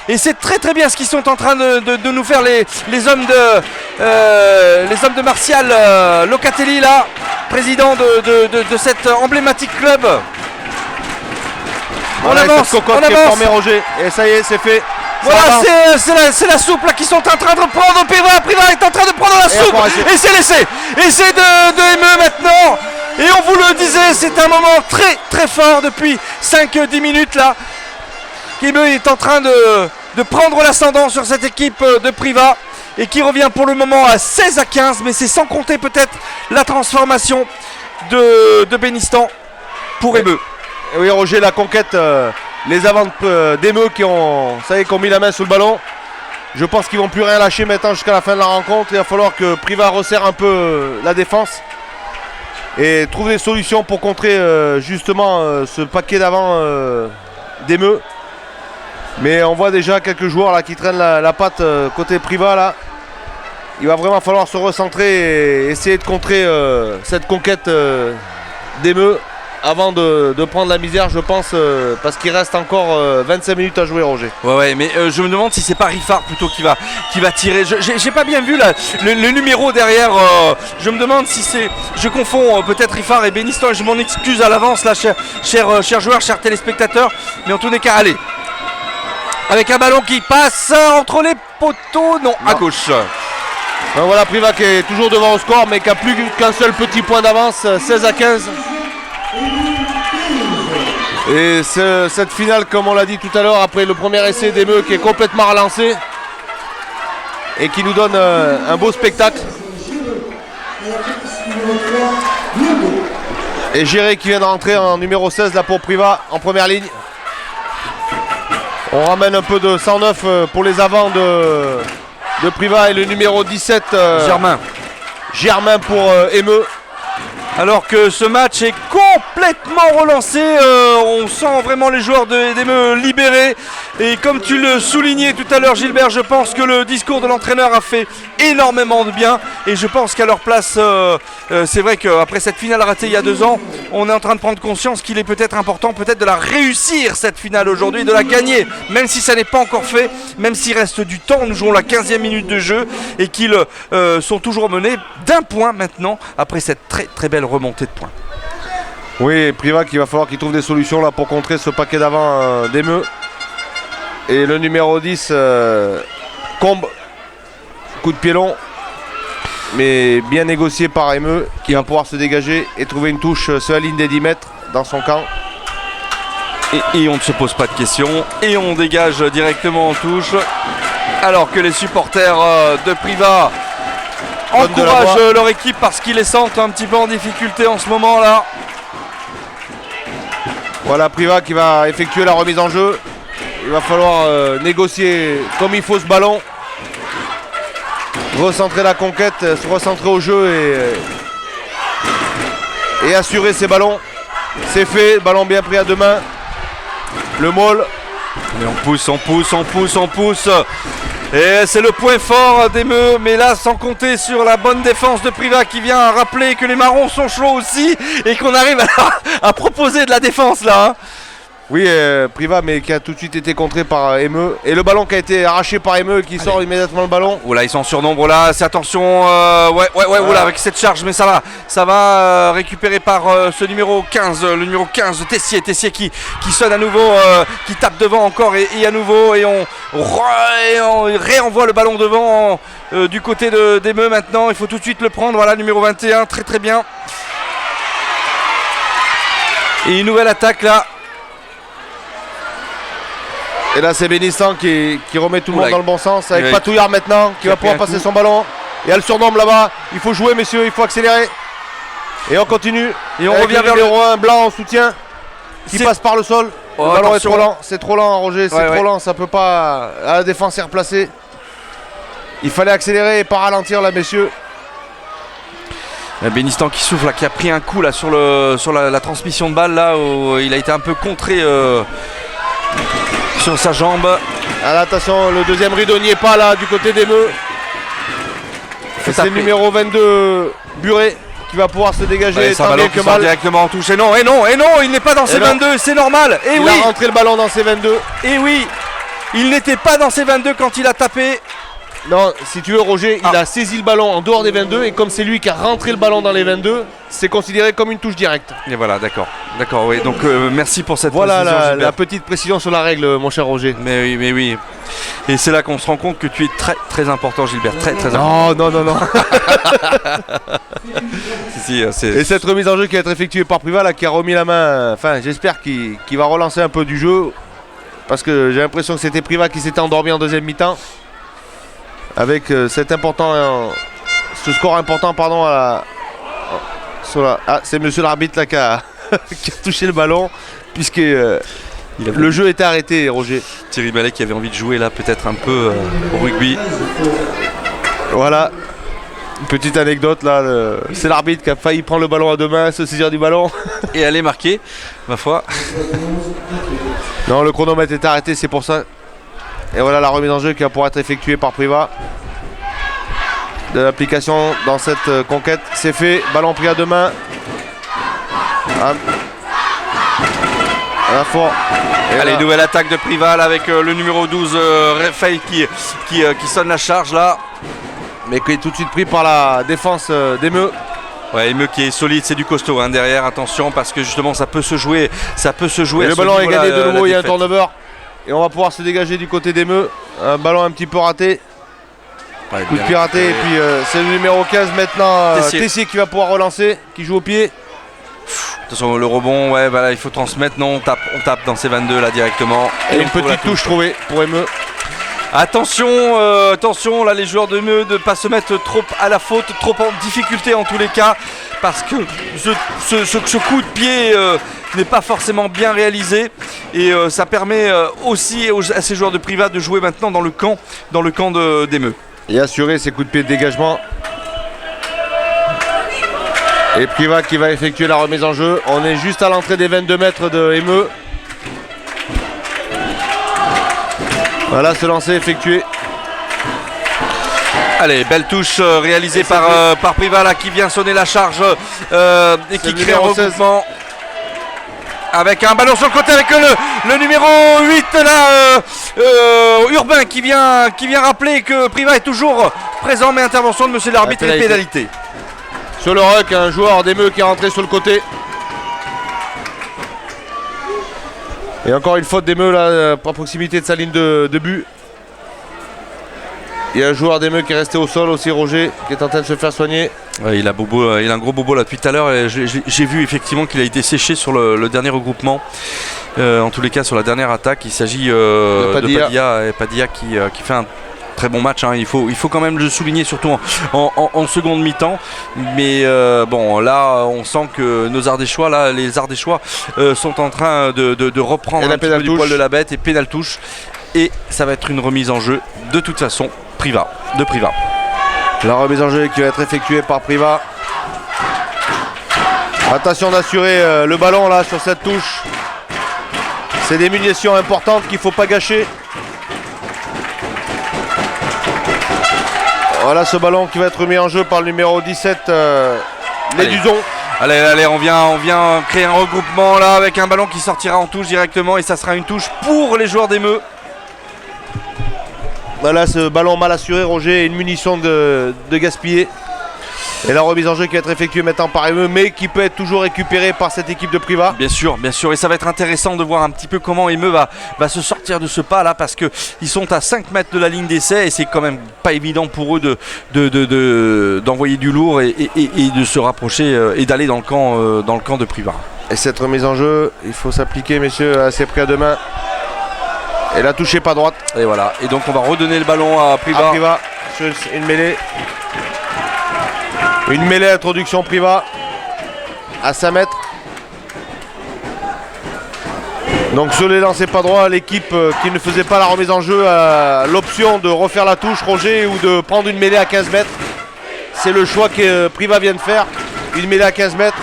Et c'est très très bien ce qu'ils sont en train de nous faire les hommes de Martial Locatelli là, président de cet emblématique club. On avance, cocotte qui est formée, Roger. Et ça y est, c'est fait. Voilà, c'est la soupe là qui sont en train de prendre. Privas est en train de prendre la soupe. Et c'est l'essai. Essai de Emeux maintenant. Et on vous le disait, c'est un moment très très fort depuis 5-10 minutes là. Emeux est en train de prendre l'ascendant sur cette équipe de Privas. Et qui revient pour le moment à 16-15. Mais c'est sans compter peut-être la transformation de Bénistan pour Emeux. Et oui, Roger, la conquête, les avants d'Emeux qui ont mis la main sur le ballon. Je pense qu'ils vont plus rien lâcher maintenant jusqu'à la fin de la rencontre. Il va falloir que Privas resserre un peu la défense et trouve des solutions pour contrer justement ce paquet d'avant d'Emeux. Mais on voit déjà quelques joueurs là qui traînent la patte côté Privas là. Il va vraiment falloir se recentrer et essayer de contrer cette conquête d'Emeux. Avant de prendre la misère, je pense, parce qu'il reste encore 25 minutes à jouer, Roger. Ouais, mais je me demande si c'est pas Riffard plutôt qui va tirer. J'ai pas bien vu là, le numéro derrière. Je me demande si c'est. Je confonds peut-être Riffard et Bénistan. Je m'en excuse à l'avance là, chers joueurs, chers téléspectateurs. Mais en tous les cas, allez. Avec un ballon qui passe entre les poteaux, non. À gauche. Donc voilà, Privas qui est toujours devant au score, mais qui a plus qu'un seul petit point d'avance, 16-15. Et cette finale, comme on l'a dit tout à l'heure, après le premier essai d'Emeux qui est complètement relancé et qui nous donne un beau spectacle. Et Géré qui vient de rentrer en numéro 16 là pour Privas en première ligne. On ramène un peu de 109 pour les avants de Privas et le numéro 17 Germain pour Emeux. Alors que ce match est complètement relancé, on sent vraiment les joueurs d'Emeux libérés. Et comme tu le soulignais tout à l'heure Gilbert, je pense que le discours de l'entraîneur a fait énormément de bien. Et je pense qu'à leur place, c'est vrai qu'après cette finale ratée il y a 2 ans, on est en train de prendre conscience qu'il est peut-être important de la réussir cette finale aujourd'hui, de la gagner. Même si ça n'est pas encore fait, même s'il reste du temps, nous jouons la 15e minute de jeu et qu'ils sont toujours menés d'1 point maintenant après cette très très belle remontée de points. Oui, Privac, il va falloir qu'il trouve des solutions là pour contrer ce paquet d'avant d'Emeux. Et le numéro 10, Combe, coup de pied long, mais bien négocié par Emeux, qui va pouvoir se dégager et trouver une touche sur la ligne des 10 mètres dans son camp. Et on ne se pose pas de questions et on dégage directement en touche, alors que les supporters de Priva encouragent leur équipe parce qu'ils les sentent un petit peu en difficulté en ce moment là. Voilà Priva qui va effectuer la remise en jeu. Il va falloir négocier comme il faut ce ballon, recentrer la conquête, se recentrer au jeu et assurer ses ballons. C'est fait, ballon bien pris à 2 mains. Le maul. Et on pousse. Et c'est le point fort d'Emeux, mais là sans compter sur la bonne défense de Priva qui vient rappeler que les marrons sont chauds aussi et qu'on arrive à proposer de la défense là. Hein. Oui, Priva, mais qui a tout de suite été contré par Emeux. Et le ballon qui a été arraché par Emeux qui sort immédiatement le ballon. Oula, ils sont en surnombre là, c'est attention, oula, avec cette charge, mais ça va récupérer par ce numéro 15, le numéro 15 Tessier qui sonne à nouveau, qui tape devant encore et à nouveau, et on réenvoie le ballon devant du côté d'Emeux maintenant. Il faut tout de suite le prendre, voilà, numéro 21, très très bien. Et une nouvelle attaque là. Et là c'est Bénistan qui remet tout le monde dans le bon sens avec Patouillard maintenant qui va pouvoir passer son ballon. Il y a le surnombre là-bas, il faut jouer messieurs, il faut accélérer. Et on continue. Et on revient vers le numéro 1 blanc en soutien qui passe par le sol. Le ballon est trop lent, c'est trop lent Roger, c'est trop lent, ça peut pas. La défense est replacée. Il fallait accélérer et pas ralentir là messieurs. Bénistan qui souffle là, qui a pris un coup là sur la transmission de balle là où il a été un peu contré sur sa jambe. Alors, attention, le deuxième rideau n'y est pas là du côté d'Emeux. C'est le numéro 22 Buret qui va pouvoir se dégager tant bien que mal directement en touche. Et non, il n'est pas dans ses 22, c'est normal. Et il a rentré le ballon dans ses 22. Et oui, il n'était pas dans ses 22 quand il a tapé. Non, si tu veux Roger, il a saisi le ballon en dehors des 22 et comme c'est lui qui a rentré le ballon dans les 22, c'est considéré comme une touche directe. Et voilà, d'accord, oui. Donc merci pour cette précision. Voilà la petite précision sur la règle, mon cher Roger. Mais oui. Et c'est là qu'on se rend compte que tu es très très important Gilbert, très important. Non. si, et cette remise en jeu qui va être effectuée par Priva là, qui a remis la main, enfin j'espère qu'il va relancer un peu du jeu parce que j'ai l'impression que c'était Priva qui s'était endormi en deuxième mi-temps. Avec ce score important pardon c'est monsieur l'arbitre là qui a touché le ballon puisque le jeu était arrêté Roger. Thierry Ballet qui avait envie de jouer là peut-être un peu au rugby. Voilà, une petite anecdote là, c'est l'arbitre qui a failli prendre le ballon à 2 mains, se saisir du ballon et aller marquer, ma foi. Non, le chronomètre était arrêté, c'est pour ça. Et voilà la remise en jeu qui va pouvoir être effectuée par Priva. De l'application dans cette conquête. C'est fait, ballon pris à 2 mains. Fort. Allez, nouvelle attaque de Priva avec le numéro 12 Raphaël qui sonne la charge là. Mais qui est tout de suite pris par la défense d'Emeux. Ouais, Emeux qui est solide, c'est du costaud hein, derrière, attention parce que justement ça peut se jouer. Et le ballon est gagné de nouveau, il y a un turnover. Et on va pouvoir se dégager du côté d'Emeux. Un ballon un petit peu raté. Coup de pied raté. Et puis c'est le numéro 15 maintenant. Tessier qui va pouvoir relancer, qui joue au pied. Attention, le rebond, il faut transmettre. Non, on tape dans ces 22 là directement. Et une petite touche trouvée pour Emeux. Attention là les joueurs d'Emeux de ne pas se mettre trop à la faute, trop en difficulté en tous les cas. Parce que ce coup de pied n'est pas forcément bien réalisé et ça permet aussi à ces joueurs de Priva de jouer maintenant dans le camp d'Emeux. Et assurer ses coups de pied de dégagement. Et Priva qui va effectuer la remise en jeu. On est juste à l'entrée des 22 mètres de Emeux. Voilà, ce lancer effectué. Allez, belle touche réalisée par Priva là, qui vient sonner la charge et qui crée un regroupement. Avec un ballon sur le côté avec le numéro 8 là, Urbain qui vient rappeler que Priva est toujours présent, mais intervention de monsieur l'arbitre et pénalité. Sur le ruck, un joueur d'Emeux qui est rentré sur le côté. Et encore une faute d'Emeux là, à proximité de sa ligne de but. Il y a un joueur d'Emeux qui est resté au sol aussi, Roger, qui est en train de se faire soigner. Ouais, il a un gros bobo là depuis tout à l'heure et j'ai vu effectivement qu'il a été séché sur le dernier regroupement. En tous les cas sur la dernière attaque, il s'agit de Padilla qui fait un très bon match, hein. Il faut quand même le souligner, surtout en seconde mi-temps. Mais bon, là on sent que nos Ardéchois, là, les Ardéchois sont en train de reprendre un petit peu du poil de la bête et pénal touche. Et ça va être une remise en jeu de toute façon de Priva. La remise en jeu qui va être effectuée par Priva. Attention d'assurer le ballon là sur cette touche. C'est des munitions importantes qu'il ne faut pas gâcher. Voilà ce ballon qui va être mis en jeu par le numéro 17, Léduzon. Allez, on vient créer un regroupement là avec un ballon qui sortira en touche directement et ça sera une touche pour les joueurs d'Emeux. Voilà ce ballon mal assuré, Roger, une munition de gaspiller. Et la remise en jeu qui va être effectuée maintenant par Emeux, mais qui peut être toujours récupérée par cette équipe de Priva. Bien sûr, et ça va être intéressant de voir un petit peu comment Emeux va se sortir de ce pas là, parce qu'ils sont à 5 mètres de la ligne d'essai et c'est quand même pas évident pour eux d'envoyer du lourd et de se rapprocher et d'aller dans le camp de Priva. Et cette remise en jeu, il faut s'appliquer, messieurs, assez près à deux mains. Et la touche est pas droite. Et voilà, et donc on va redonner le ballon à Priva. Sur une mêlée. Une mêlée introduction Priva à 5 mètres. Donc sur les lancers pas droits, l'équipe qui ne faisait pas la remise en jeu a l'option de refaire la touche, Roger, ou de prendre une mêlée à 15 mètres. C'est le choix que Priva vient de faire. Une mêlée à 15 mètres.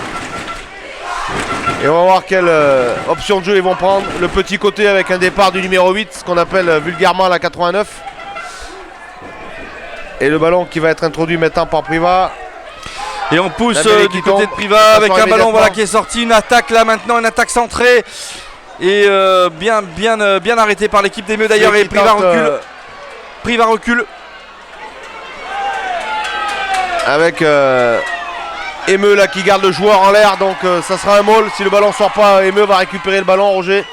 Et on va voir quelle option de jeu ils vont prendre. Le petit côté avec un départ du numéro 8, ce qu'on appelle vulgairement la 89. Et le ballon qui va être introduit maintenant par Priva. Et on pousse du côté de Priva avec un ballon qui est sorti. Une attaque là maintenant, une attaque centrée. Et bien arrêté par l'équipe d'Emeux d'ailleurs. Et Priva recule. Priva recule. Avec Emeux là qui garde le joueur en l'air. Donc ça sera un maul. Si le ballon sort pas, Emeux va récupérer le ballon, Roger.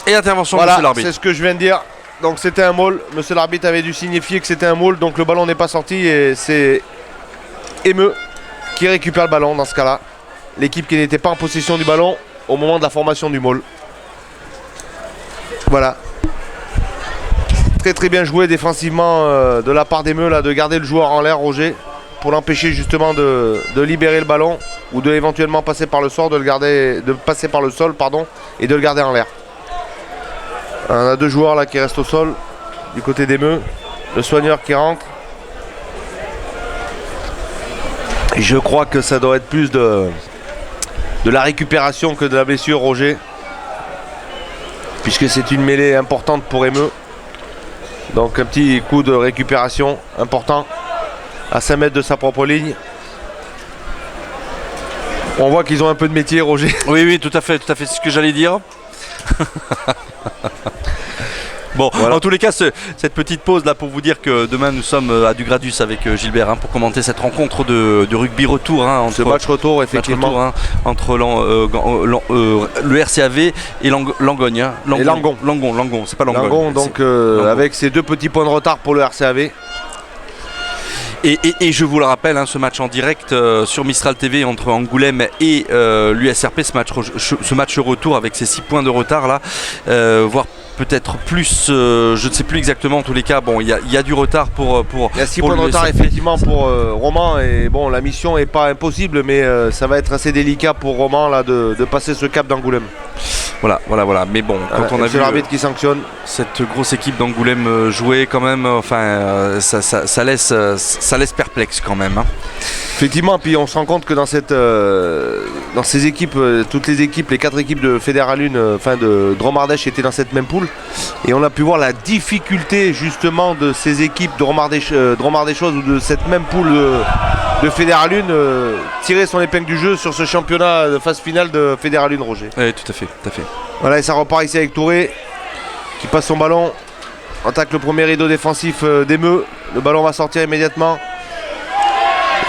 Et intervention de voilà, monsieur l'arbitre. C'est ce que je viens de dire. Donc c'était un maul. Monsieur l'arbitre avait dû signifier que c'était un maul. Donc le ballon n'est pas sorti et c'est Emeux qui récupère le ballon dans ce cas-là. L'équipe qui n'était pas en possession du ballon au moment de la formation du maul. Voilà. Très très bien joué défensivement de la part d'Emeux là, de garder le joueur en l'air, Roger, pour l'empêcher justement de libérer le ballon ou de éventuellement passer par le sol, et de le garder en l'air. On a deux joueurs là qui restent au sol du côté d'Emeux. Le soigneur qui rentre. Et je crois que ça doit être plus de la récupération que de la blessure, Roger. Puisque c'est une mêlée importante pour Emeux. Donc un petit coup de récupération important à 5 mètres de sa propre ligne. On voit qu'ils ont un peu de métier, Roger. Oui, tout à fait, c'est ce que j'allais dire. Bon, voilà. En tous les cas, cette petite pause là pour vous dire que demain nous sommes à Dugradus avec Gilbert pour commenter cette rencontre de rugby retour. Entre, ce match retour, effectivement. Entre le RCAV et Langogne. Langon, c'est pas Langogne. Langon, donc Langon. Avec ces deux petits points de retard pour le RCAV. Et je vous le rappelle, ce match en direct sur Mistral TV entre Angoulême et l'USRP, ce match retour avec ces 6 points de retard là, voire peut-être plus, je ne sais plus exactement. En tous les cas, bon, il y a du retard pour il y a 6 points de retard effectivement pour Roman, et bon, la mission n'est pas impossible, mais ça va être assez délicat pour Roman là de passer ce cap d'Angoulême. Voilà. Mais bon, quand on a vu l'arbitre qui sanctionne cette grosse équipe d'Angoulême jouer quand même, ça laisse perplexe quand même. Effectivement, puis on se rend compte que dans ces équipes, toutes les équipes, les 4 équipes de Fédéralune, de Dromardèche étaient dans cette même poule. Et on a pu voir la difficulté justement de ces équipes de Dromardéchoises ou de cette même poule de Fédéralune tirer son épingle du jeu sur ce championnat de phase finale de Fédéralune, Roger. Oui, tout à fait, tout à fait. Voilà, et ça repart ici avec Touré qui passe son ballon, attaque le premier rideau défensif d'Emeux. Le ballon va sortir immédiatement.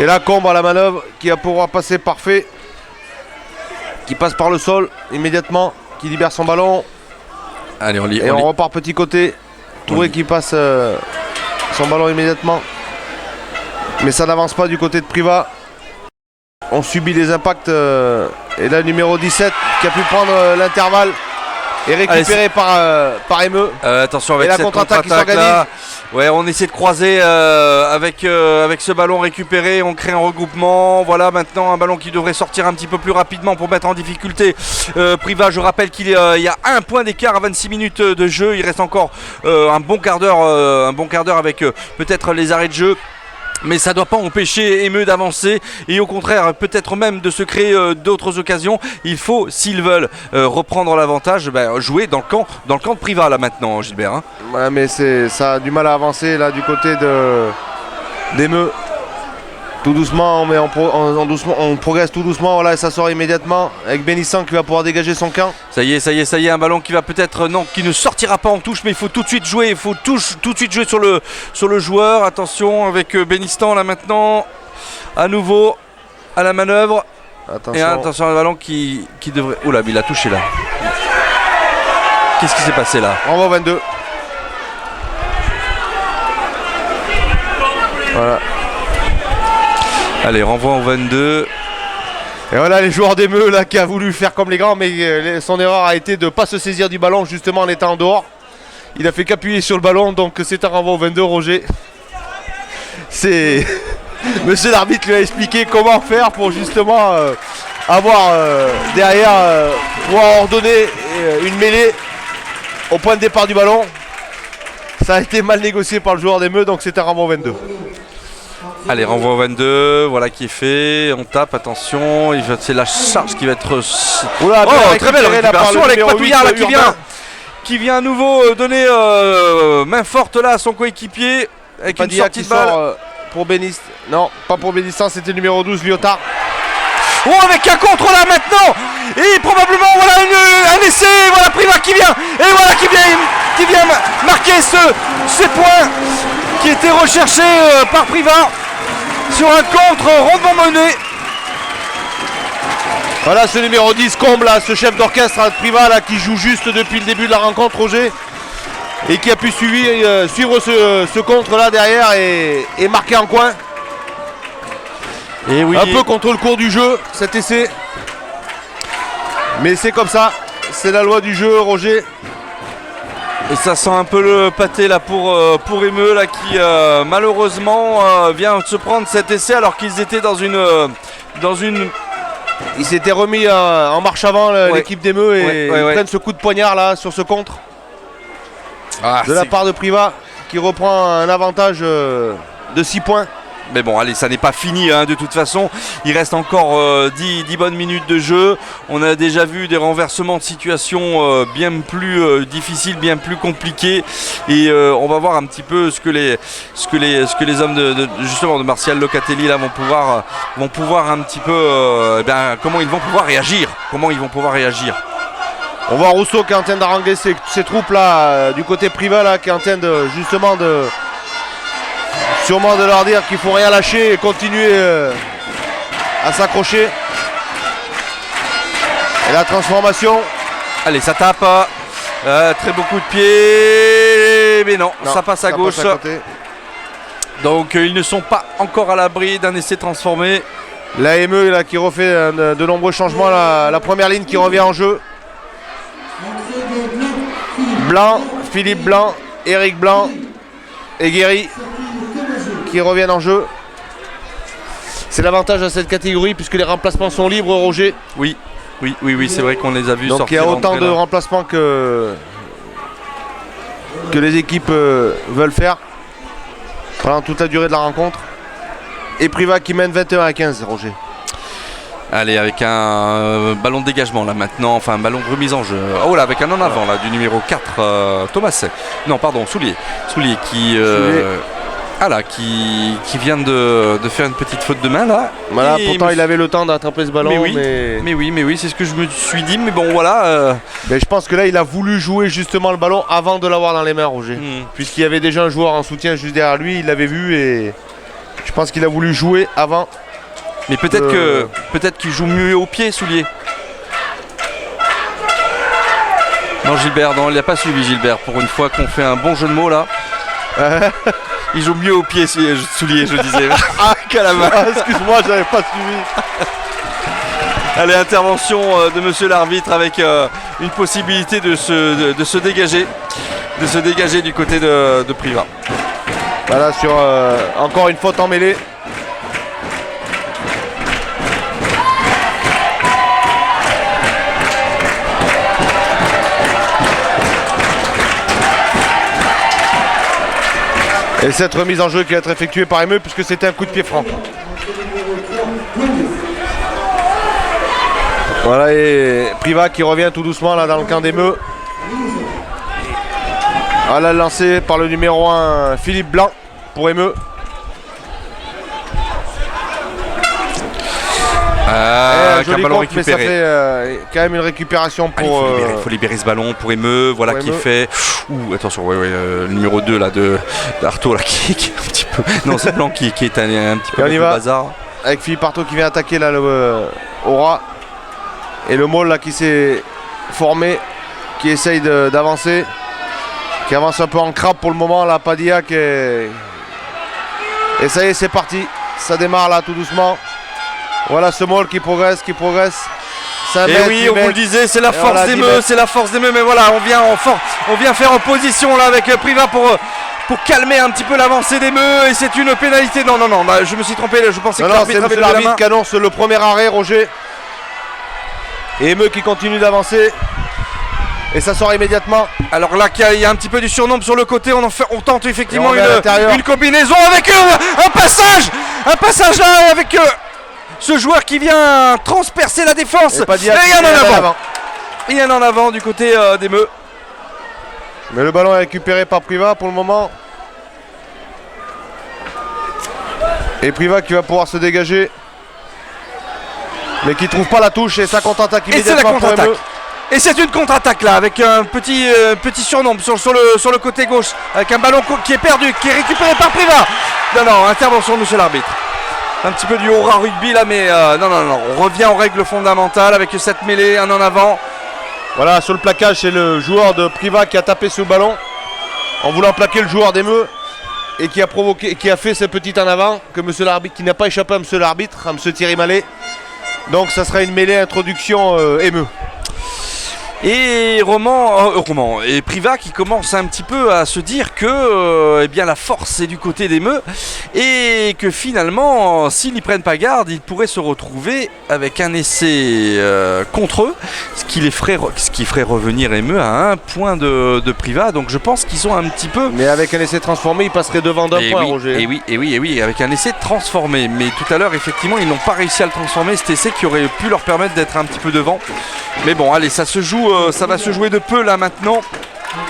Et là, Combe à la manœuvre qui va pouvoir passer parfait. Qui passe par le sol immédiatement, qui libère son ballon. Allez, on repart petit côté. Touré qui passe son ballon immédiatement. Mais ça n'avance pas du côté de Privat. On subit les impacts. Et là, numéro 17 qui a pu prendre l'intervalle. Et récupéré par Emeux. Attention avec cette contre-attaque qui contre-attaque s'organise. là. Ouais, on essaie de croiser avec ce ballon récupéré. On crée un regroupement. Voilà maintenant un ballon qui devrait sortir un petit peu plus rapidement pour mettre en difficulté Privat. Je rappelle qu'il y a un point d'écart à 26 minutes de jeu. Il reste encore un bon quart d'heure avec peut-être les arrêts de jeu. Mais ça ne doit pas empêcher Emeux d'avancer et au contraire peut-être même de se créer d'autres occasions. Il faut, s'ils veulent reprendre l'avantage, jouer dans le camp de Privat là maintenant, Gilbert. Hein. Ouais, mais ça a du mal à avancer là du côté d'Emeux. Tout doucement, mais on progresse tout doucement. Voilà, et ça sort immédiatement avec Bénissan qui va pouvoir dégager son camp. Ça y est, un ballon qui va peut-être qui ne sortira pas en touche, mais il faut tout de suite jouer. Il faut tout de suite jouer sur le joueur. Attention avec Bénistan là maintenant, à nouveau à la manœuvre. Attention. Et attention à le ballon qui devrait. Oula, mais il a touché là. Qu'est-ce qui s'est passé là? On va au 22. Voilà. Allez, renvoi au 22. Et voilà les joueurs d'Emeux là qui a voulu faire comme les grands, mais son erreur a été de ne pas se saisir du ballon justement en étant en dehors. Il a fait qu'appuyer sur le ballon, donc c'est un renvoi au 22, Roger. C'est monsieur l'arbitre lui a expliqué comment faire pour justement avoir derrière pouvoir ordonner une mêlée au point de départ du ballon. Ça a été mal négocié par le joueur d'Emeux, donc c'est un renvoi au 22. Allez, renvoi au 22, voilà qui est fait. On tape, attention. C'est la charge qui va être. Oula, très belle récupération avec Patouillard là qui vient à nouveau donner main forte là à son coéquipier. Avec une sortie de balle. Pour Bénist. Non, pas pour Bénistan, c'était le numéro 12, Lyotard. Oh, avec un contre là maintenant. Et probablement voilà un essai. Voilà Privat qui vient. Et voilà qui vient marquer ces points qui étaient recherchés par Privat sur un contre rondement mené. Voilà ce numéro 10 Combe là, ce chef d'orchestre de Privat là qui joue juste depuis le début de la rencontre, Roger, et qui a pu suivre ce contre là derrière et marquer en coin. Et oui. Un peu contre le cours du jeu cet essai, mais c'est comme ça, c'est la loi du jeu, Roger. Et ça sent un peu le pâté là pour Emeux là qui malheureusement vient de se prendre cet essai alors qu'ils étaient dans une. Ils s'étaient remis en marche avant l'équipe d'Emeux et ils prennent ce coup de poignard là sur ce contre de la part de Privat qui reprend un avantage de 6 points. Mais bon, allez, ça n'est pas fini hein, de toute façon. Il reste encore 10 bonnes minutes de jeu. On a déjà vu des renversements de situation bien plus difficiles, bien plus compliqués. Et on va voir un petit peu ce que les hommes justement de Martial Locatelli là vont pouvoir un petit peu comment ils vont pouvoir réagir. On voit Rousseau qui est en train d'arranger ses troupes là du côté Privat là, qui est en train de justement sûrement de leur dire qu'il faut rien lâcher et continuer à s'accrocher. Et la transformation. Allez, ça tape. Très beau coup de pied. Mais non, ça passe à gauche. Donc ils ne sont pas encore à l'abri d'un essai transformé. L'AME là qui refait de nombreux changements. La première ligne qui revient en jeu. Blanc, Philippe Blanc, Eric Blanc et Guéry qui reviennent en jeu. C'est l'avantage à cette catégorie puisque les remplacements sont libres, Roger. Oui, c'est vrai qu'on les a vus sortir. Donc il y a autant de remplacements que les équipes veulent faire pendant toute la durée de la rencontre. Et Priva qui mène 21-15, Roger. Allez, avec un ballon de dégagement là maintenant, enfin un ballon de remise en jeu. Oh là, avec un en avant là du numéro 4, Thomas. Non, pardon, Soulier. Soulier qui... qui vient de faire une petite faute de main là. Voilà, pourtant il avait le temps d'attraper ce ballon. Mais oui, c'est ce que je me suis dit. Mais bon, voilà. Mais je pense que là, il a voulu jouer justement le ballon avant de l'avoir dans les mains, Roger. Puisqu'il y avait déjà un joueur en soutien juste derrière lui, il l'avait vu et je pense qu'il a voulu jouer avant. Mais peut-être qu'il joue mieux au pied, Soulier. Non, Gilbert, non, il n'a pas suivi Gilbert. Pour une fois qu'on fait un bon jeu de mots là. Il joue mieux au pied, Soulier, je disais. Ah, excuse-moi, j'avais pas suivi. Allez, intervention de monsieur l'arbitre avec une possibilité de se dégager. De se dégager du côté de Priva. Voilà, sur encore une faute en mêlée. Et cette remise en jeu qui va être effectuée par ME puisque c'était un coup de pied franc. Voilà, et Priva qui revient tout doucement là dans le camp d'ME. Voilà, lancé par le numéro 1 Philippe Blanc pour ME. Joli ballon récupéré. Mais ça fait quand même une récupération pour... il faut libérer ce ballon pour ME, voilà qui fait... Ouh, attention, le numéro 2 là d'Artaud là qui est un petit peu... Non, c'est Blanc qui est un petit peu le bazar. Avec Philippe Artaud qui vient attaquer là le Aura. Et le Maul là qui s'est formé, qui essaye d'avancer. Qui avance un peu en crabe pour le moment, là, Padilla qui est... Et ça y est, c'est parti. Ça démarre là tout doucement. Voilà ce Maul qui progresse. Et oui, on vous le disait, c'est la force des Meux, mais voilà, on vient faire opposition là avec Priva pour calmer un petit peu l'avancée des Meux, et c'est une pénalité. Non, bah, je me suis trompé, je pensais que l'arbitre avait levé la main. Qui annonce le premier arrêt, Roger. Et Meux qui continue d'avancer. Et ça sort immédiatement. Alors là, il y a un petit peu du surnombre sur le côté, on tente effectivement une combinaison avec un passage là avec... ce joueur qui vient transpercer la défense. Et il y a un en avant. Il y a un en avant du côté des Meux. Mais le ballon est récupéré par Priva pour le moment. Et Priva qui va pouvoir se dégager. Mais qui ne trouve pas la touche et ça contre-attaque immédiatement pour Meux. Et c'est une contre-attaque là avec un petit surnombre sur le côté gauche. Avec un ballon qui est perdu, qui est récupéré par Priva. Non, intervention de monsieur l'arbitre. Un petit peu du aura rugby là, mais non, on revient aux règles fondamentales avec cette mêlée, un en avant. Voilà, sur le plaquage, c'est le joueur de Priva qui a tapé sur le ballon en voulant plaquer le joueur des Meux et qui a fait ce petit en avant que monsieur l'arbitre, qui n'a pas échappé à monsieur l'arbitre, à monsieur Thierry Mallet. Donc ça sera une mêlée introduction ME. Et et Priva qui commence un petit peu à se dire que la force est du côté des Meux et que finalement, s'ils n'y prennent pas garde, ils pourraient se retrouver avec un essai contre eux, ce qui ferait revenir Meux à un point de Priva. Donc je pense qu'ils ont un petit peu... Mais avec un essai transformé, ils passeraient devant d'un point, Roger. Et oui, avec un essai transformé. Mais tout à l'heure, effectivement, ils n'ont pas réussi à le transformer, cet essai qui aurait pu leur permettre d'être un petit peu devant. Mais bon, allez, ça va se jouer de peu là maintenant.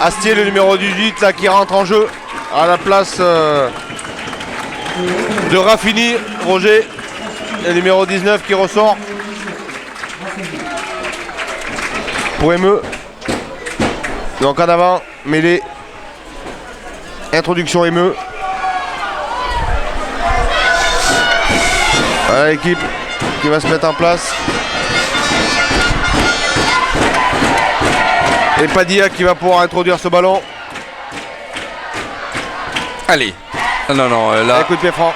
Astier, le numéro 18 là, qui rentre en jeu à la place de Raffini. Roger, le numéro 19 qui ressort pour ME. Donc en avant, mêlée, introduction ME. Voilà l'équipe qui va se mettre en place. Et Padilla qui va pouvoir introduire ce ballon. Allez. Non, là. Coup de pied franc.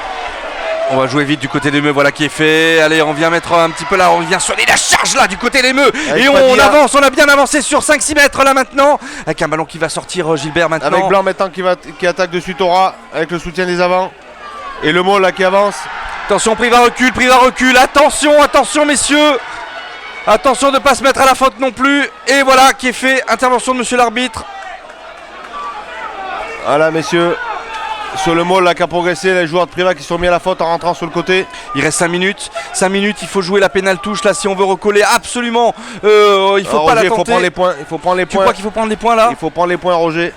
On va jouer vite du côté des Meux, voilà qui est fait. Allez, on vient mettre un petit peu là, on vient sonner la charge là du côté des Meux. Et on avance, on a bien avancé sur 5-6 mètres là maintenant. Avec un ballon qui va sortir, Gilbert maintenant. Avec Blanc maintenant qui attaque de suite Aura avec le soutien des avants. Et le Maul là qui avance. Attention, Priva recule. Attention messieurs. Attention de ne pas se mettre à la faute non plus. Et voilà qui est fait. Intervention de monsieur l'arbitre. Voilà messieurs. sur le maul là, qui a progressé, les joueurs de Priva qui sont mis à la faute en rentrant sur le côté. Il reste 5 minutes. 5 minutes, il faut jouer la pénale touche là si on veut recoller absolument. Il faut pas la Roger, il faut tenter. prendre les points. Il faut prendre les Tu points. crois qu'il faut prendre les points là? Il faut prendre les points, Roger.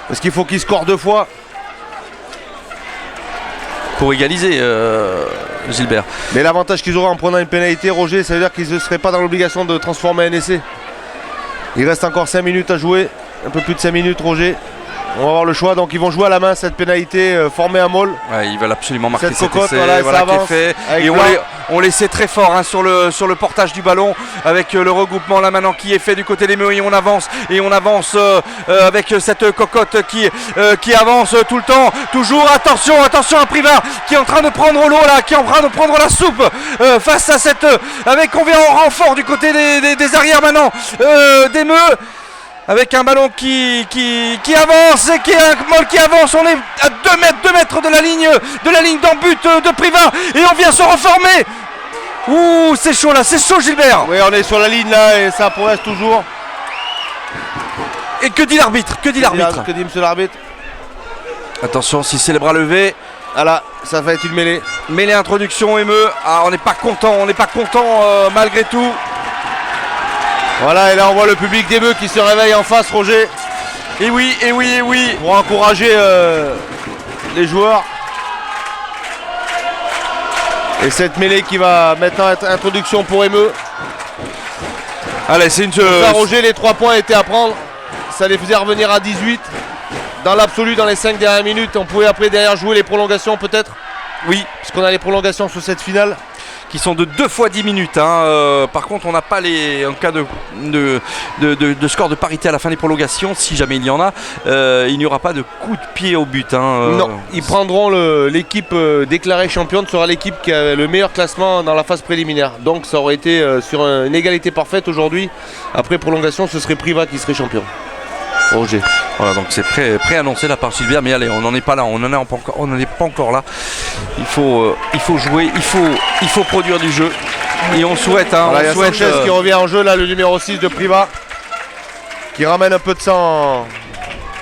Parce qu'il faut qu'il score 2 fois. Pour égaliser, Gilbert. Mais l'avantage qu'ils auraient en prenant une pénalité, Roger, ça veut dire qu'ils ne seraient pas dans l'obligation de transformer un essai. Il reste encore 5 minutes à jouer. Un peu plus de 5 minutes, Roger. On va avoir le choix. Donc ils vont jouer à la main cette pénalité formée à Maul. Ouais, ils veulent absolument marquer Cette cet cocotte, essai. voilà, ça qui est avance fait. avec Et Blanc. on l'essaie très fort hein, sur le portage du ballon avec le regroupement là maintenant qui est fait du côté des Meux et on avance avec cette cocotte qui avance tout le temps. Toujours attention à Priva qui est en train de prendre l'eau là, qui est en train de prendre la soupe face à cette avec on vient en renfort du côté des arrières maintenant des Meux. Avec un ballon qui avance et qui est un Moll qui avance. On est à 2 mètres de la ligne d'en but de Priva et on vient se reformer. Ouh, c'est chaud là, c'est chaud Gilbert. Oui, on est sur la ligne là et ça progresse toujours. Et que dit l'arbitre? Que dit monsieur l'arbitre? Attention, si c'est les bras levés. Voilà, ça va être une mêlée. Mêlée introduction émeu. Ah, on n'est pas content malgré tout. Voilà, et là on voit le public des Meux qui se réveille en face, Roger. Et oui. Pour encourager les joueurs. Et cette mêlée qui va maintenant être introduction pour Émeu. Allez, c'est une... Ça, Roger, les 3 points étaient à prendre. Ça les faisait revenir à 18. Dans l'absolu, dans les 5 dernières minutes, on pouvait après derrière jouer les prolongations peut-être. Oui, Puisqu'on a les prolongations sur cette finale. qui sont de 2 fois 10 minutes. Par contre, on n'a pas en cas de score de parité à la fin des prolongations, si jamais il y en a, il n'y aura pas de coup de pied au but. Non, ils prendront l'équipe déclarée championne, sera l'équipe qui a le meilleur classement dans la phase préliminaire. Donc ça aurait été sur une égalité parfaite aujourd'hui. Après prolongation, ce serait Priva qui serait champion. Roger. Voilà, donc c'est préannoncé là par Gilbert, mais allez, on n'en est pas là, on n'en est pas encore là. Il faut jouer, il faut produire du jeu. Et on souhaite, Voilà, il y a Sanchez qui revient en jeu, là, le numéro 6 de Priva, qui ramène un peu de sang,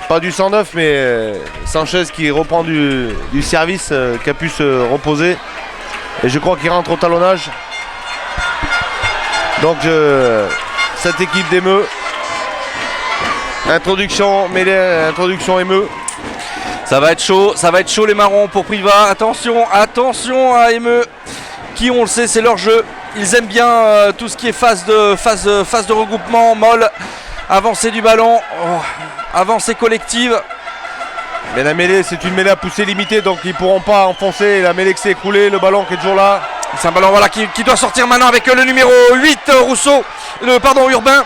pas du 109, mais Sanchez qui reprend du service, qui a pu se reposer. Et je crois qu'il rentre au talonnage. Donc cette équipe d'Émeu. Introduction mêlée, introduction Émeu. Ça va être chaud les marrons pour Priva. Attention à Émeu, qui on le sait, c'est leur jeu. Ils aiment bien tout ce qui est phase de regroupement, molle, avancée du ballon, avancée collective. Mais la mêlée, c'est une mêlée à pousser limitée, donc ils ne pourront pas enfoncer. La mêlée qui s'est écroulée, le ballon qui est toujours là. C'est un ballon qui doit sortir maintenant avec le numéro 8 Urbain.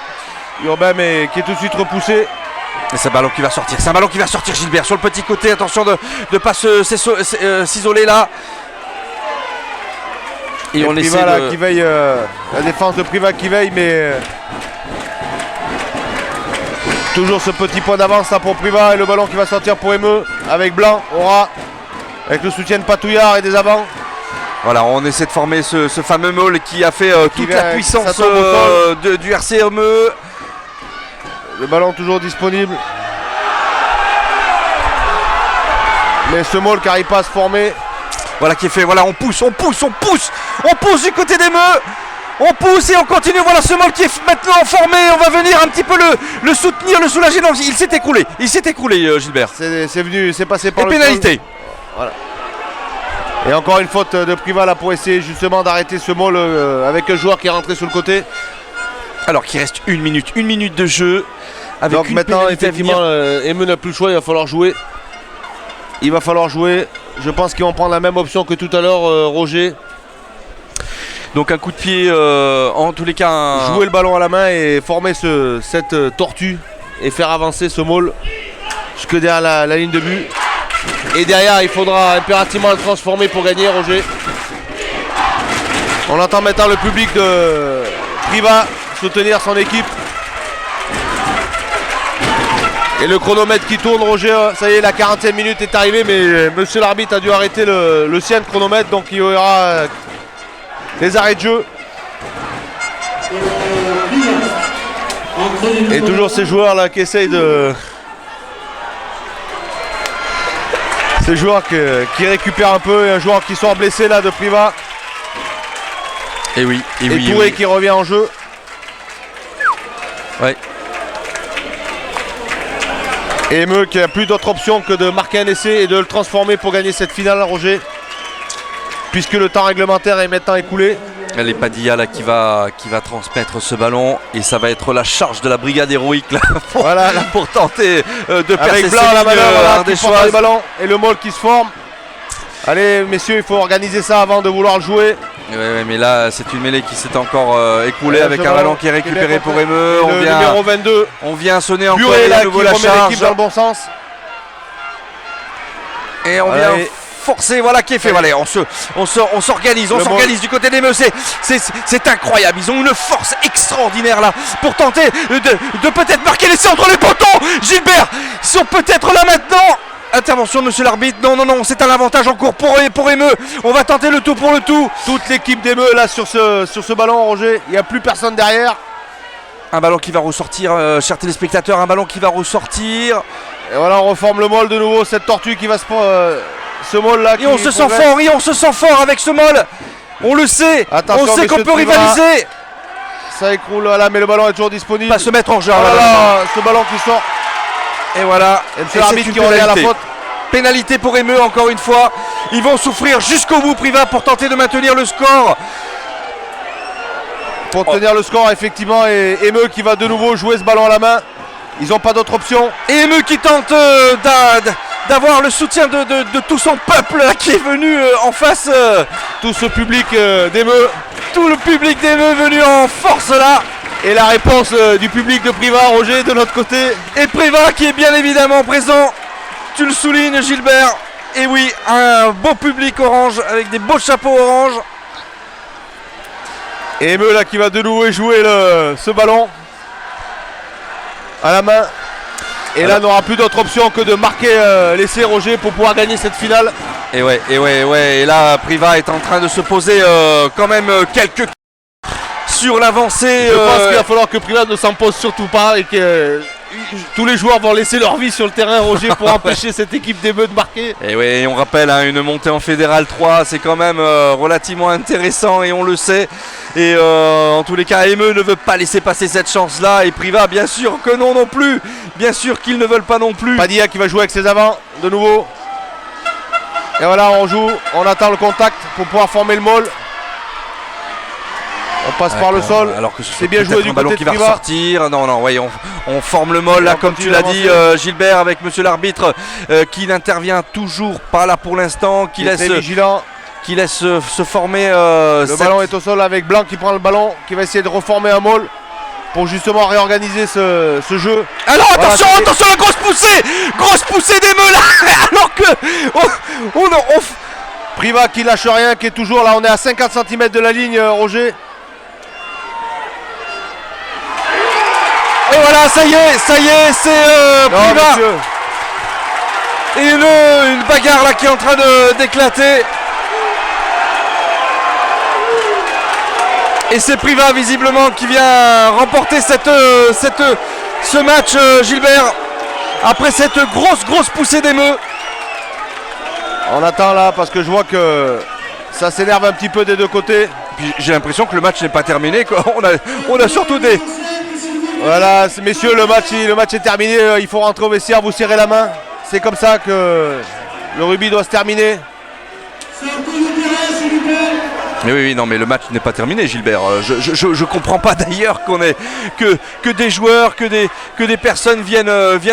Urbain, mais qui est tout de suite repoussé. Et c'est un ballon qui va sortir, Gilbert, sur le petit côté. Attention de ne pas s'isoler là. Et on Priva, essaie là, qui veille, la défense de Priva qui veille, mais toujours ce petit point d'avance là pour Priva et le ballon qui va sortir pour Émeu avec Blanc, Aura, avec le soutien de Patouillard et des avants. Voilà, on essaie de former ce fameux Maul qui a fait toute la puissance du RC Émeu. Le ballon toujours disponible. Mais ce Maul qui n'arrive pas à se former. Voilà qui est fait, voilà, on pousse du côté des Meux. On pousse et on continue, voilà ce Maul qui est maintenant formé. On va venir un petit peu le soutenir, le soulager. Non, il s'est écroulé, Gilbert. C'est passé par et le pénalité. sol. Voilà. Et encore une faute de Priva là pour essayer justement d'arrêter ce Maul avec un joueur qui est rentré sur le côté. Alors qu'il reste une minute de jeu. Avec donc une maintenant pénalité à venir. effectivement Émeu n'a plus le choix, il va falloir jouer. Je pense qu'ils vont prendre la même option que tout à l'heure, Roger. Donc un coup de pied en tous les cas. Jouer le ballon à la main et former cette tortue et faire avancer ce Maul jusque derrière la ligne de but. Et derrière il faudra impérativement le transformer pour gagner, Roger. On entend maintenant le public de Priva soutenir son équipe. Et le chronomètre qui tourne, Roger, ça y est, la 40e minute est arrivée, mais monsieur l'arbitre a dû arrêter le sien de chronomètre, donc il y aura les arrêts de jeu. Et toujours ces joueurs là qui essayent Des joueurs qui récupèrent un peu et un joueur qui sort blessé là de Priva. Et oui, Et Touré qui revient en jeu. Ouais. Et Emeux qui a plus d'autre option que de marquer un essai et de le transformer pour gagner cette finale, Roger. Puisque le temps réglementaire est maintenant écoulé. Elle est Padilla là qui va transmettre ce ballon et ça va être la charge de la brigade héroïque là pour, Voilà. pour tenter de percer Avec Blanc ces à la lignes manœuvre, voilà, qui ardéchoises. porte les ballons et le môle qui se forme. Allez messieurs, il faut organiser ça avant de vouloir le jouer. Ouais, mais là c'est une mêlée qui s'est encore écoulée Ouais, avec ce un ballon ballon qui est qui est récupéré bien pour contré. Emeux. Et le numéro 22, On vient sonner encore Buré à là, nouveau qui la remet charge. l'équipe dans le bon sens. Et on Voilà, vient et- forcer, voilà qui est fait. Voilà, on s'organise du côté des Meux. C'est incroyable. Ils ont une force extraordinaire là pour tenter de peut-être marquer l'essai entre les poteaux. Gilbert, ils sont peut-être là maintenant. Intervention de monsieur l'arbitre. Non, c'est un avantage en cours pour Emeux. On va tenter le tout pour le tout. Toute l'équipe des Meux là sur ce ballon, Roger. Il n'y a plus personne derrière. Un ballon qui va ressortir, chers téléspectateurs, un ballon qui va ressortir. Et voilà, on reforme le môle de nouveau, cette tortue qui va ce môle là. Et on se sent fort avec ce môle. On le sait. Attention, on sait qu'on messieurs peut de Priva. rivaliser. Ça écroule là, mais le ballon est toujours disponible. Pas se mettre en jeu. Oh là là, ce ballon qui sort. Et voilà. Et Et monsieur c'est l'arbitre une qui revient à la pénalité. faute. Pénalité pour Emeux encore une fois. Ils vont souffrir jusqu'au bout Priva pour tenter de maintenir le score. Pour tenir le score effectivement, et Emeux qui va de nouveau jouer ce ballon à la main. Ils n'ont pas d'autre option. Et Emeux qui tente d'avoir le soutien de tout son peuple là, qui est venu en face. Tout ce public d'Emeux. Tout le public d'Emeux venu en force là. Et la réponse du public de Priva, Roger, de notre côté. Et Priva qui est bien évidemment présent. Tu le soulignes Gilbert. Et oui, un beau public orange avec des beaux chapeaux orange. Et Emeux là qui va de nouveau jouer ce ballon à la main. Et là n'aura plus d'autre option que de marquer l'essai, Roger, pour pouvoir gagner cette finale. Et ouais. Et là Priva est en train de se poser quand même quelques sur l'avancée. Je pense qu'il va falloir que Priva ne s'en pose surtout pas et que tous les joueurs vont laisser leur vie sur le terrain, Roger, pour empêcher cette équipe d'Emeux de marquer. Et oui, on rappelle une montée en Fédéral 3, c'est quand même relativement intéressant et on le sait. Et en tous les cas, Emeux ne veut pas laisser passer cette chance-là. Et Priva, bien sûr que non plus. Bien sûr qu'ils ne veulent pas non plus. Padilla qui va jouer avec ses avants de nouveau. Et voilà, on joue, on attend le contact pour pouvoir former le môle. On passe par le sol. Alors que c'est bien joué du un ballon côté qui de va Priva. ressortir. Non, ouais, on forme le môle Et là, on comme tu continue l'as dit, Gilbert, avec monsieur l'arbitre qui n'intervient toujours pas là pour l'instant, qui Il est laisse très vigilant. se former. Le ballon est au sol avec Blanc qui prend le ballon, qui va essayer de reformer un môle pour justement réorganiser ce jeu. Alors Voilà, attention, la grosse poussée d'Emeux là, alors que Priva qui lâche rien, qui est toujours là, on est à 50 cm de la ligne, Roger. et voilà, ça y est, c'est Non, Priva monsieur. et une bagarre là qui est en train d'éclater. Et c'est Priva visiblement qui vient remporter ce match, Gilbert, après cette grosse poussée d'Emeux. On attend là parce que je vois que ça s'énerve un petit peu des deux côtés. Puis j'ai l'impression que le match n'est pas terminé, quoi. On a surtout des... Voilà, messieurs, le match est terminé. Il faut rentrer au vestiaire, vous serrez la main. C'est comme ça que le rugby doit se terminer. Sortez le terrain, s'il vous plaît. Mais oui, non, mais le match n'est pas terminé, Gilbert. Je comprends pas d'ailleurs que des joueurs, que des personnes viennent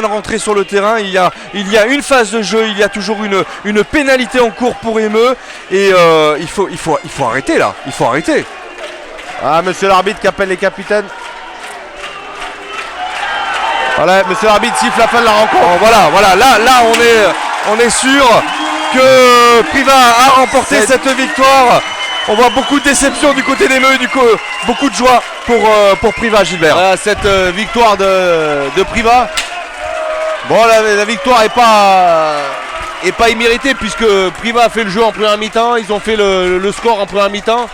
rentrer sur le terrain. Il y a une phase de jeu, il y a toujours une pénalité en cours pour Emeux. Et il faut arrêter là. Il faut arrêter. Ah, monsieur l'arbitre qui appelle les capitaines. Voilà, monsieur l'arbitre siffle la fin de la rencontre. Bon, voilà, là on est sûr que Priva a remporté cette victoire. On voit beaucoup de déception du côté des Meux, beaucoup de joie pour Priva, Gilbert. Voilà, cette victoire de Priva. Bon, la victoire est pas imméritée puisque Priva a fait le jeu en première mi-temps. Ils ont fait le score en première mi-temps.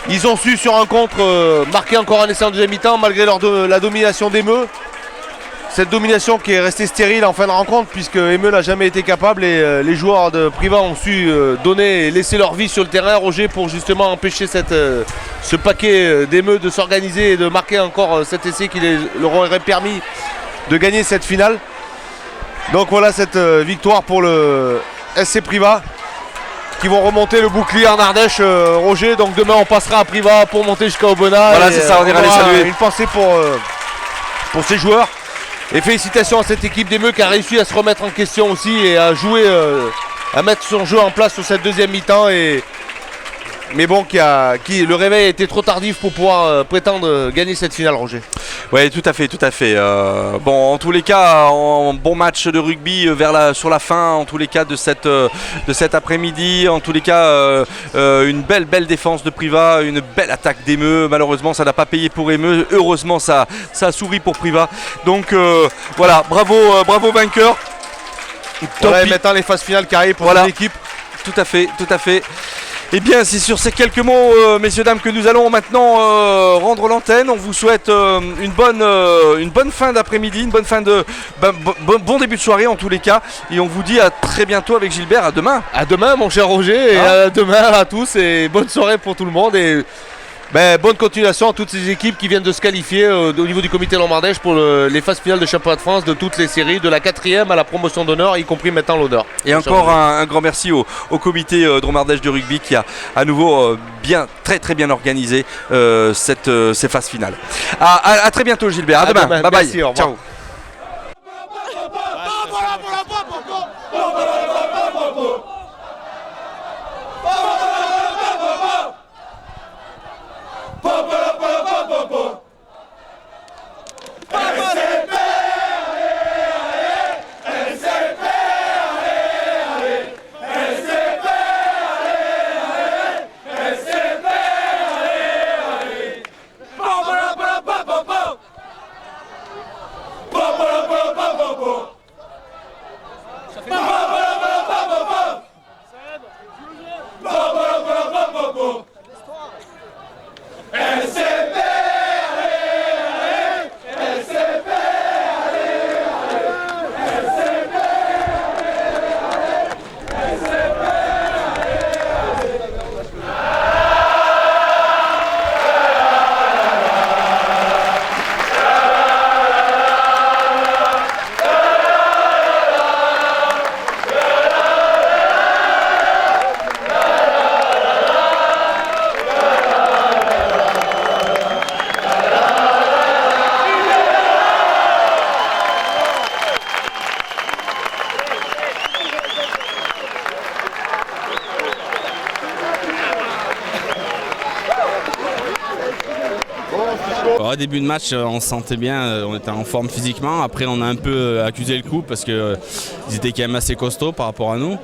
Ils ont su sur un contre marquer encore un essai en deuxième mi-temps malgré la domination des Meux. cette domination qui est restée stérile en fin de rencontre, puisque Emeux n'a jamais été capable et les joueurs de Priva ont su donner et laisser leur vie sur le terrain, Roger, pour justement empêcher ce paquet d'Emeux de s'organiser et de marquer encore cet essai qui leur aurait permis de gagner cette finale. Donc voilà cette victoire pour le SC Priva qui vont remonter le bouclier en Ardèche, Roger. Donc demain on passera à Priva pour monter jusqu'à Aubenas. Voilà, c'est ça, on ira les saluer. Une pensée pour ces joueurs. Et félicitations à cette équipe d'Emeux qui a réussi à se remettre en question aussi et à jouer, à mettre son jeu en place sur cette deuxième mi-temps. Mais bon, le réveil a été trop tardif pour pouvoir prétendre gagner cette finale, Roger. Oui, tout à fait, tout à fait. Bon, en tous les cas, un bon match de rugby sur la fin, en tous les cas de cet après-midi. En tous les cas, une belle défense de Priva, une belle attaque d'Emeux. Malheureusement, ça n'a pas payé pour Emeux. Heureusement, ça a souri pour Priva. Donc voilà, bravo vainqueur. Voilà, et maintenant les phases finales qui arrivent pour l'équipe. Tout à fait, tout à fait. Eh bien, c'est sur ces quelques mots, messieurs, dames, que nous allons maintenant rendre l'antenne. On vous souhaite une bonne fin d'après-midi, une bonne fin bon début de soirée en tous les cas. Et on vous dit à très bientôt avec Gilbert. À demain. À demain, mon cher Roger. Et à demain à tous. Et bonne soirée pour tout le monde. Et bonne continuation à toutes ces équipes qui viennent de se qualifier au niveau du comité Lombardèche pour les phases finales de championnat de France de toutes les séries, de la 4e à la promotion d'honneur, y compris maintenant l'honneur. Et encore un grand merci au comité de Lombardèche de rugby qui a à nouveau très bien organisé ces phases finales. À très bientôt Gilbert, à demain. Bye bye. Merci, au revoir. Ciao. Au début de match, on se sentait bien, on était en forme physiquement. Après, on a un peu accusé le coup parce qu'ils étaient quand même assez costauds par rapport à nous.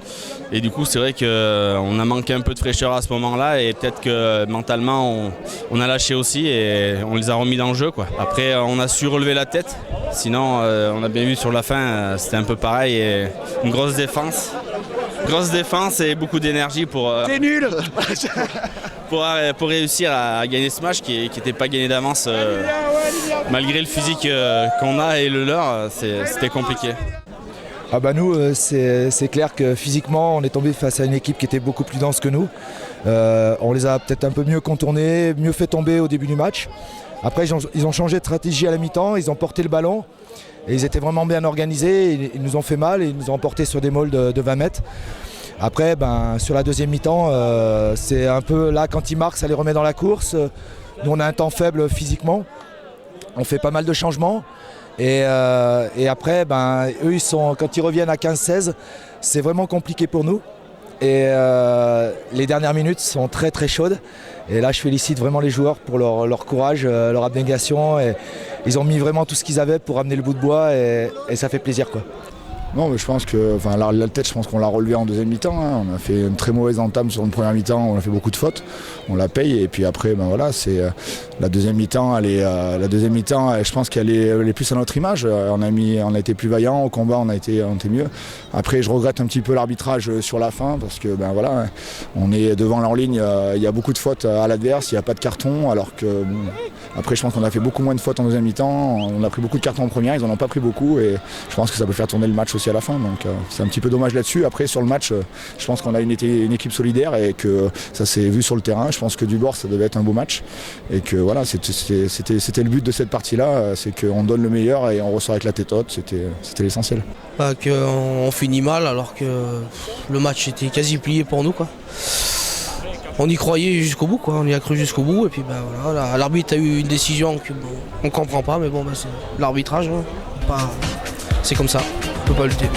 Et du coup, c'est vrai qu'on a manqué un peu de fraîcheur à ce moment-là et peut-être que mentalement, on a lâché aussi et on les a remis dans le jeu, quoi. Après, on a su relever la tête. Sinon, on a bien vu sur la fin, c'était un peu pareil. Et une grosse défense. Grosse défense et beaucoup d'énergie pour... T'es nul pour réussir à gagner ce match qui n'était pas gagné d'avance. Malgré le physique qu'on a et le leur, c'était compliqué. Ah bah nous, c'est clair que physiquement, on est tombé face à une équipe qui était beaucoup plus dense que nous. On les a peut-être un peu mieux contournés, mieux fait tomber au début du match. Après, ils ont changé de stratégie à la mi-temps, ils ont porté le ballon. Et ils étaient vraiment bien organisés, ils nous ont fait mal, ils nous ont emportés sur des mauls de 20 mètres. Après, sur la deuxième mi-temps, c'est un peu là, quand ils marquent, ça les remet dans la course. Nous, on a un temps faible physiquement, on fait pas mal de changements. Et après, eux, quand ils reviennent à 15-16, c'est vraiment compliqué pour nous. Et les dernières minutes sont très très chaudes. Et là, je félicite vraiment les joueurs pour leur courage, leur abnégation. Et ils ont mis vraiment tout ce qu'ils avaient pour amener le bout de bois et ça fait plaisir, quoi. Non, mais je pense que la tête, je pense qu'on l'a relevé en deuxième mi-temps. Hein. On a fait une très mauvaise entame sur une première mi-temps, on a fait beaucoup de fautes, on la paye et puis après, c'est la deuxième mi-temps. Je pense qu'elle est plus à notre image. On a été plus vaillants au combat, on a été mieux. Après, je regrette un petit peu l'arbitrage sur la fin parce que on est devant leur ligne. Il y a beaucoup de fautes à l'adverse, il n'y a pas de carton, alors que après, je pense qu'on a fait beaucoup moins de fautes en deuxième mi-temps. On a pris beaucoup de cartons en première, ils n'en ont pas pris beaucoup et je pense que ça peut faire tourner le match aussi à la fin, donc c'est un petit peu dommage là-dessus. Après sur le match, je pense qu'on a une équipe solidaire et que ça s'est vu sur le terrain. Je pense que du bord ça devait être un beau match et que voilà, c'était le but de cette partie-là, c'est qu'on donne le meilleur et on ressort avec la tête haute, c'était l'essentiel. Qu'on finit mal alors que le match était quasi plié pour nous, quoi. On y croyait jusqu'au bout, quoi. On y a cru jusqu'au bout et puis voilà, l'arbitre a eu une décision qu'on comprend pas, mais bon, c'est l'arbitrage, hein. C'est comme ça, on peut pas lutter.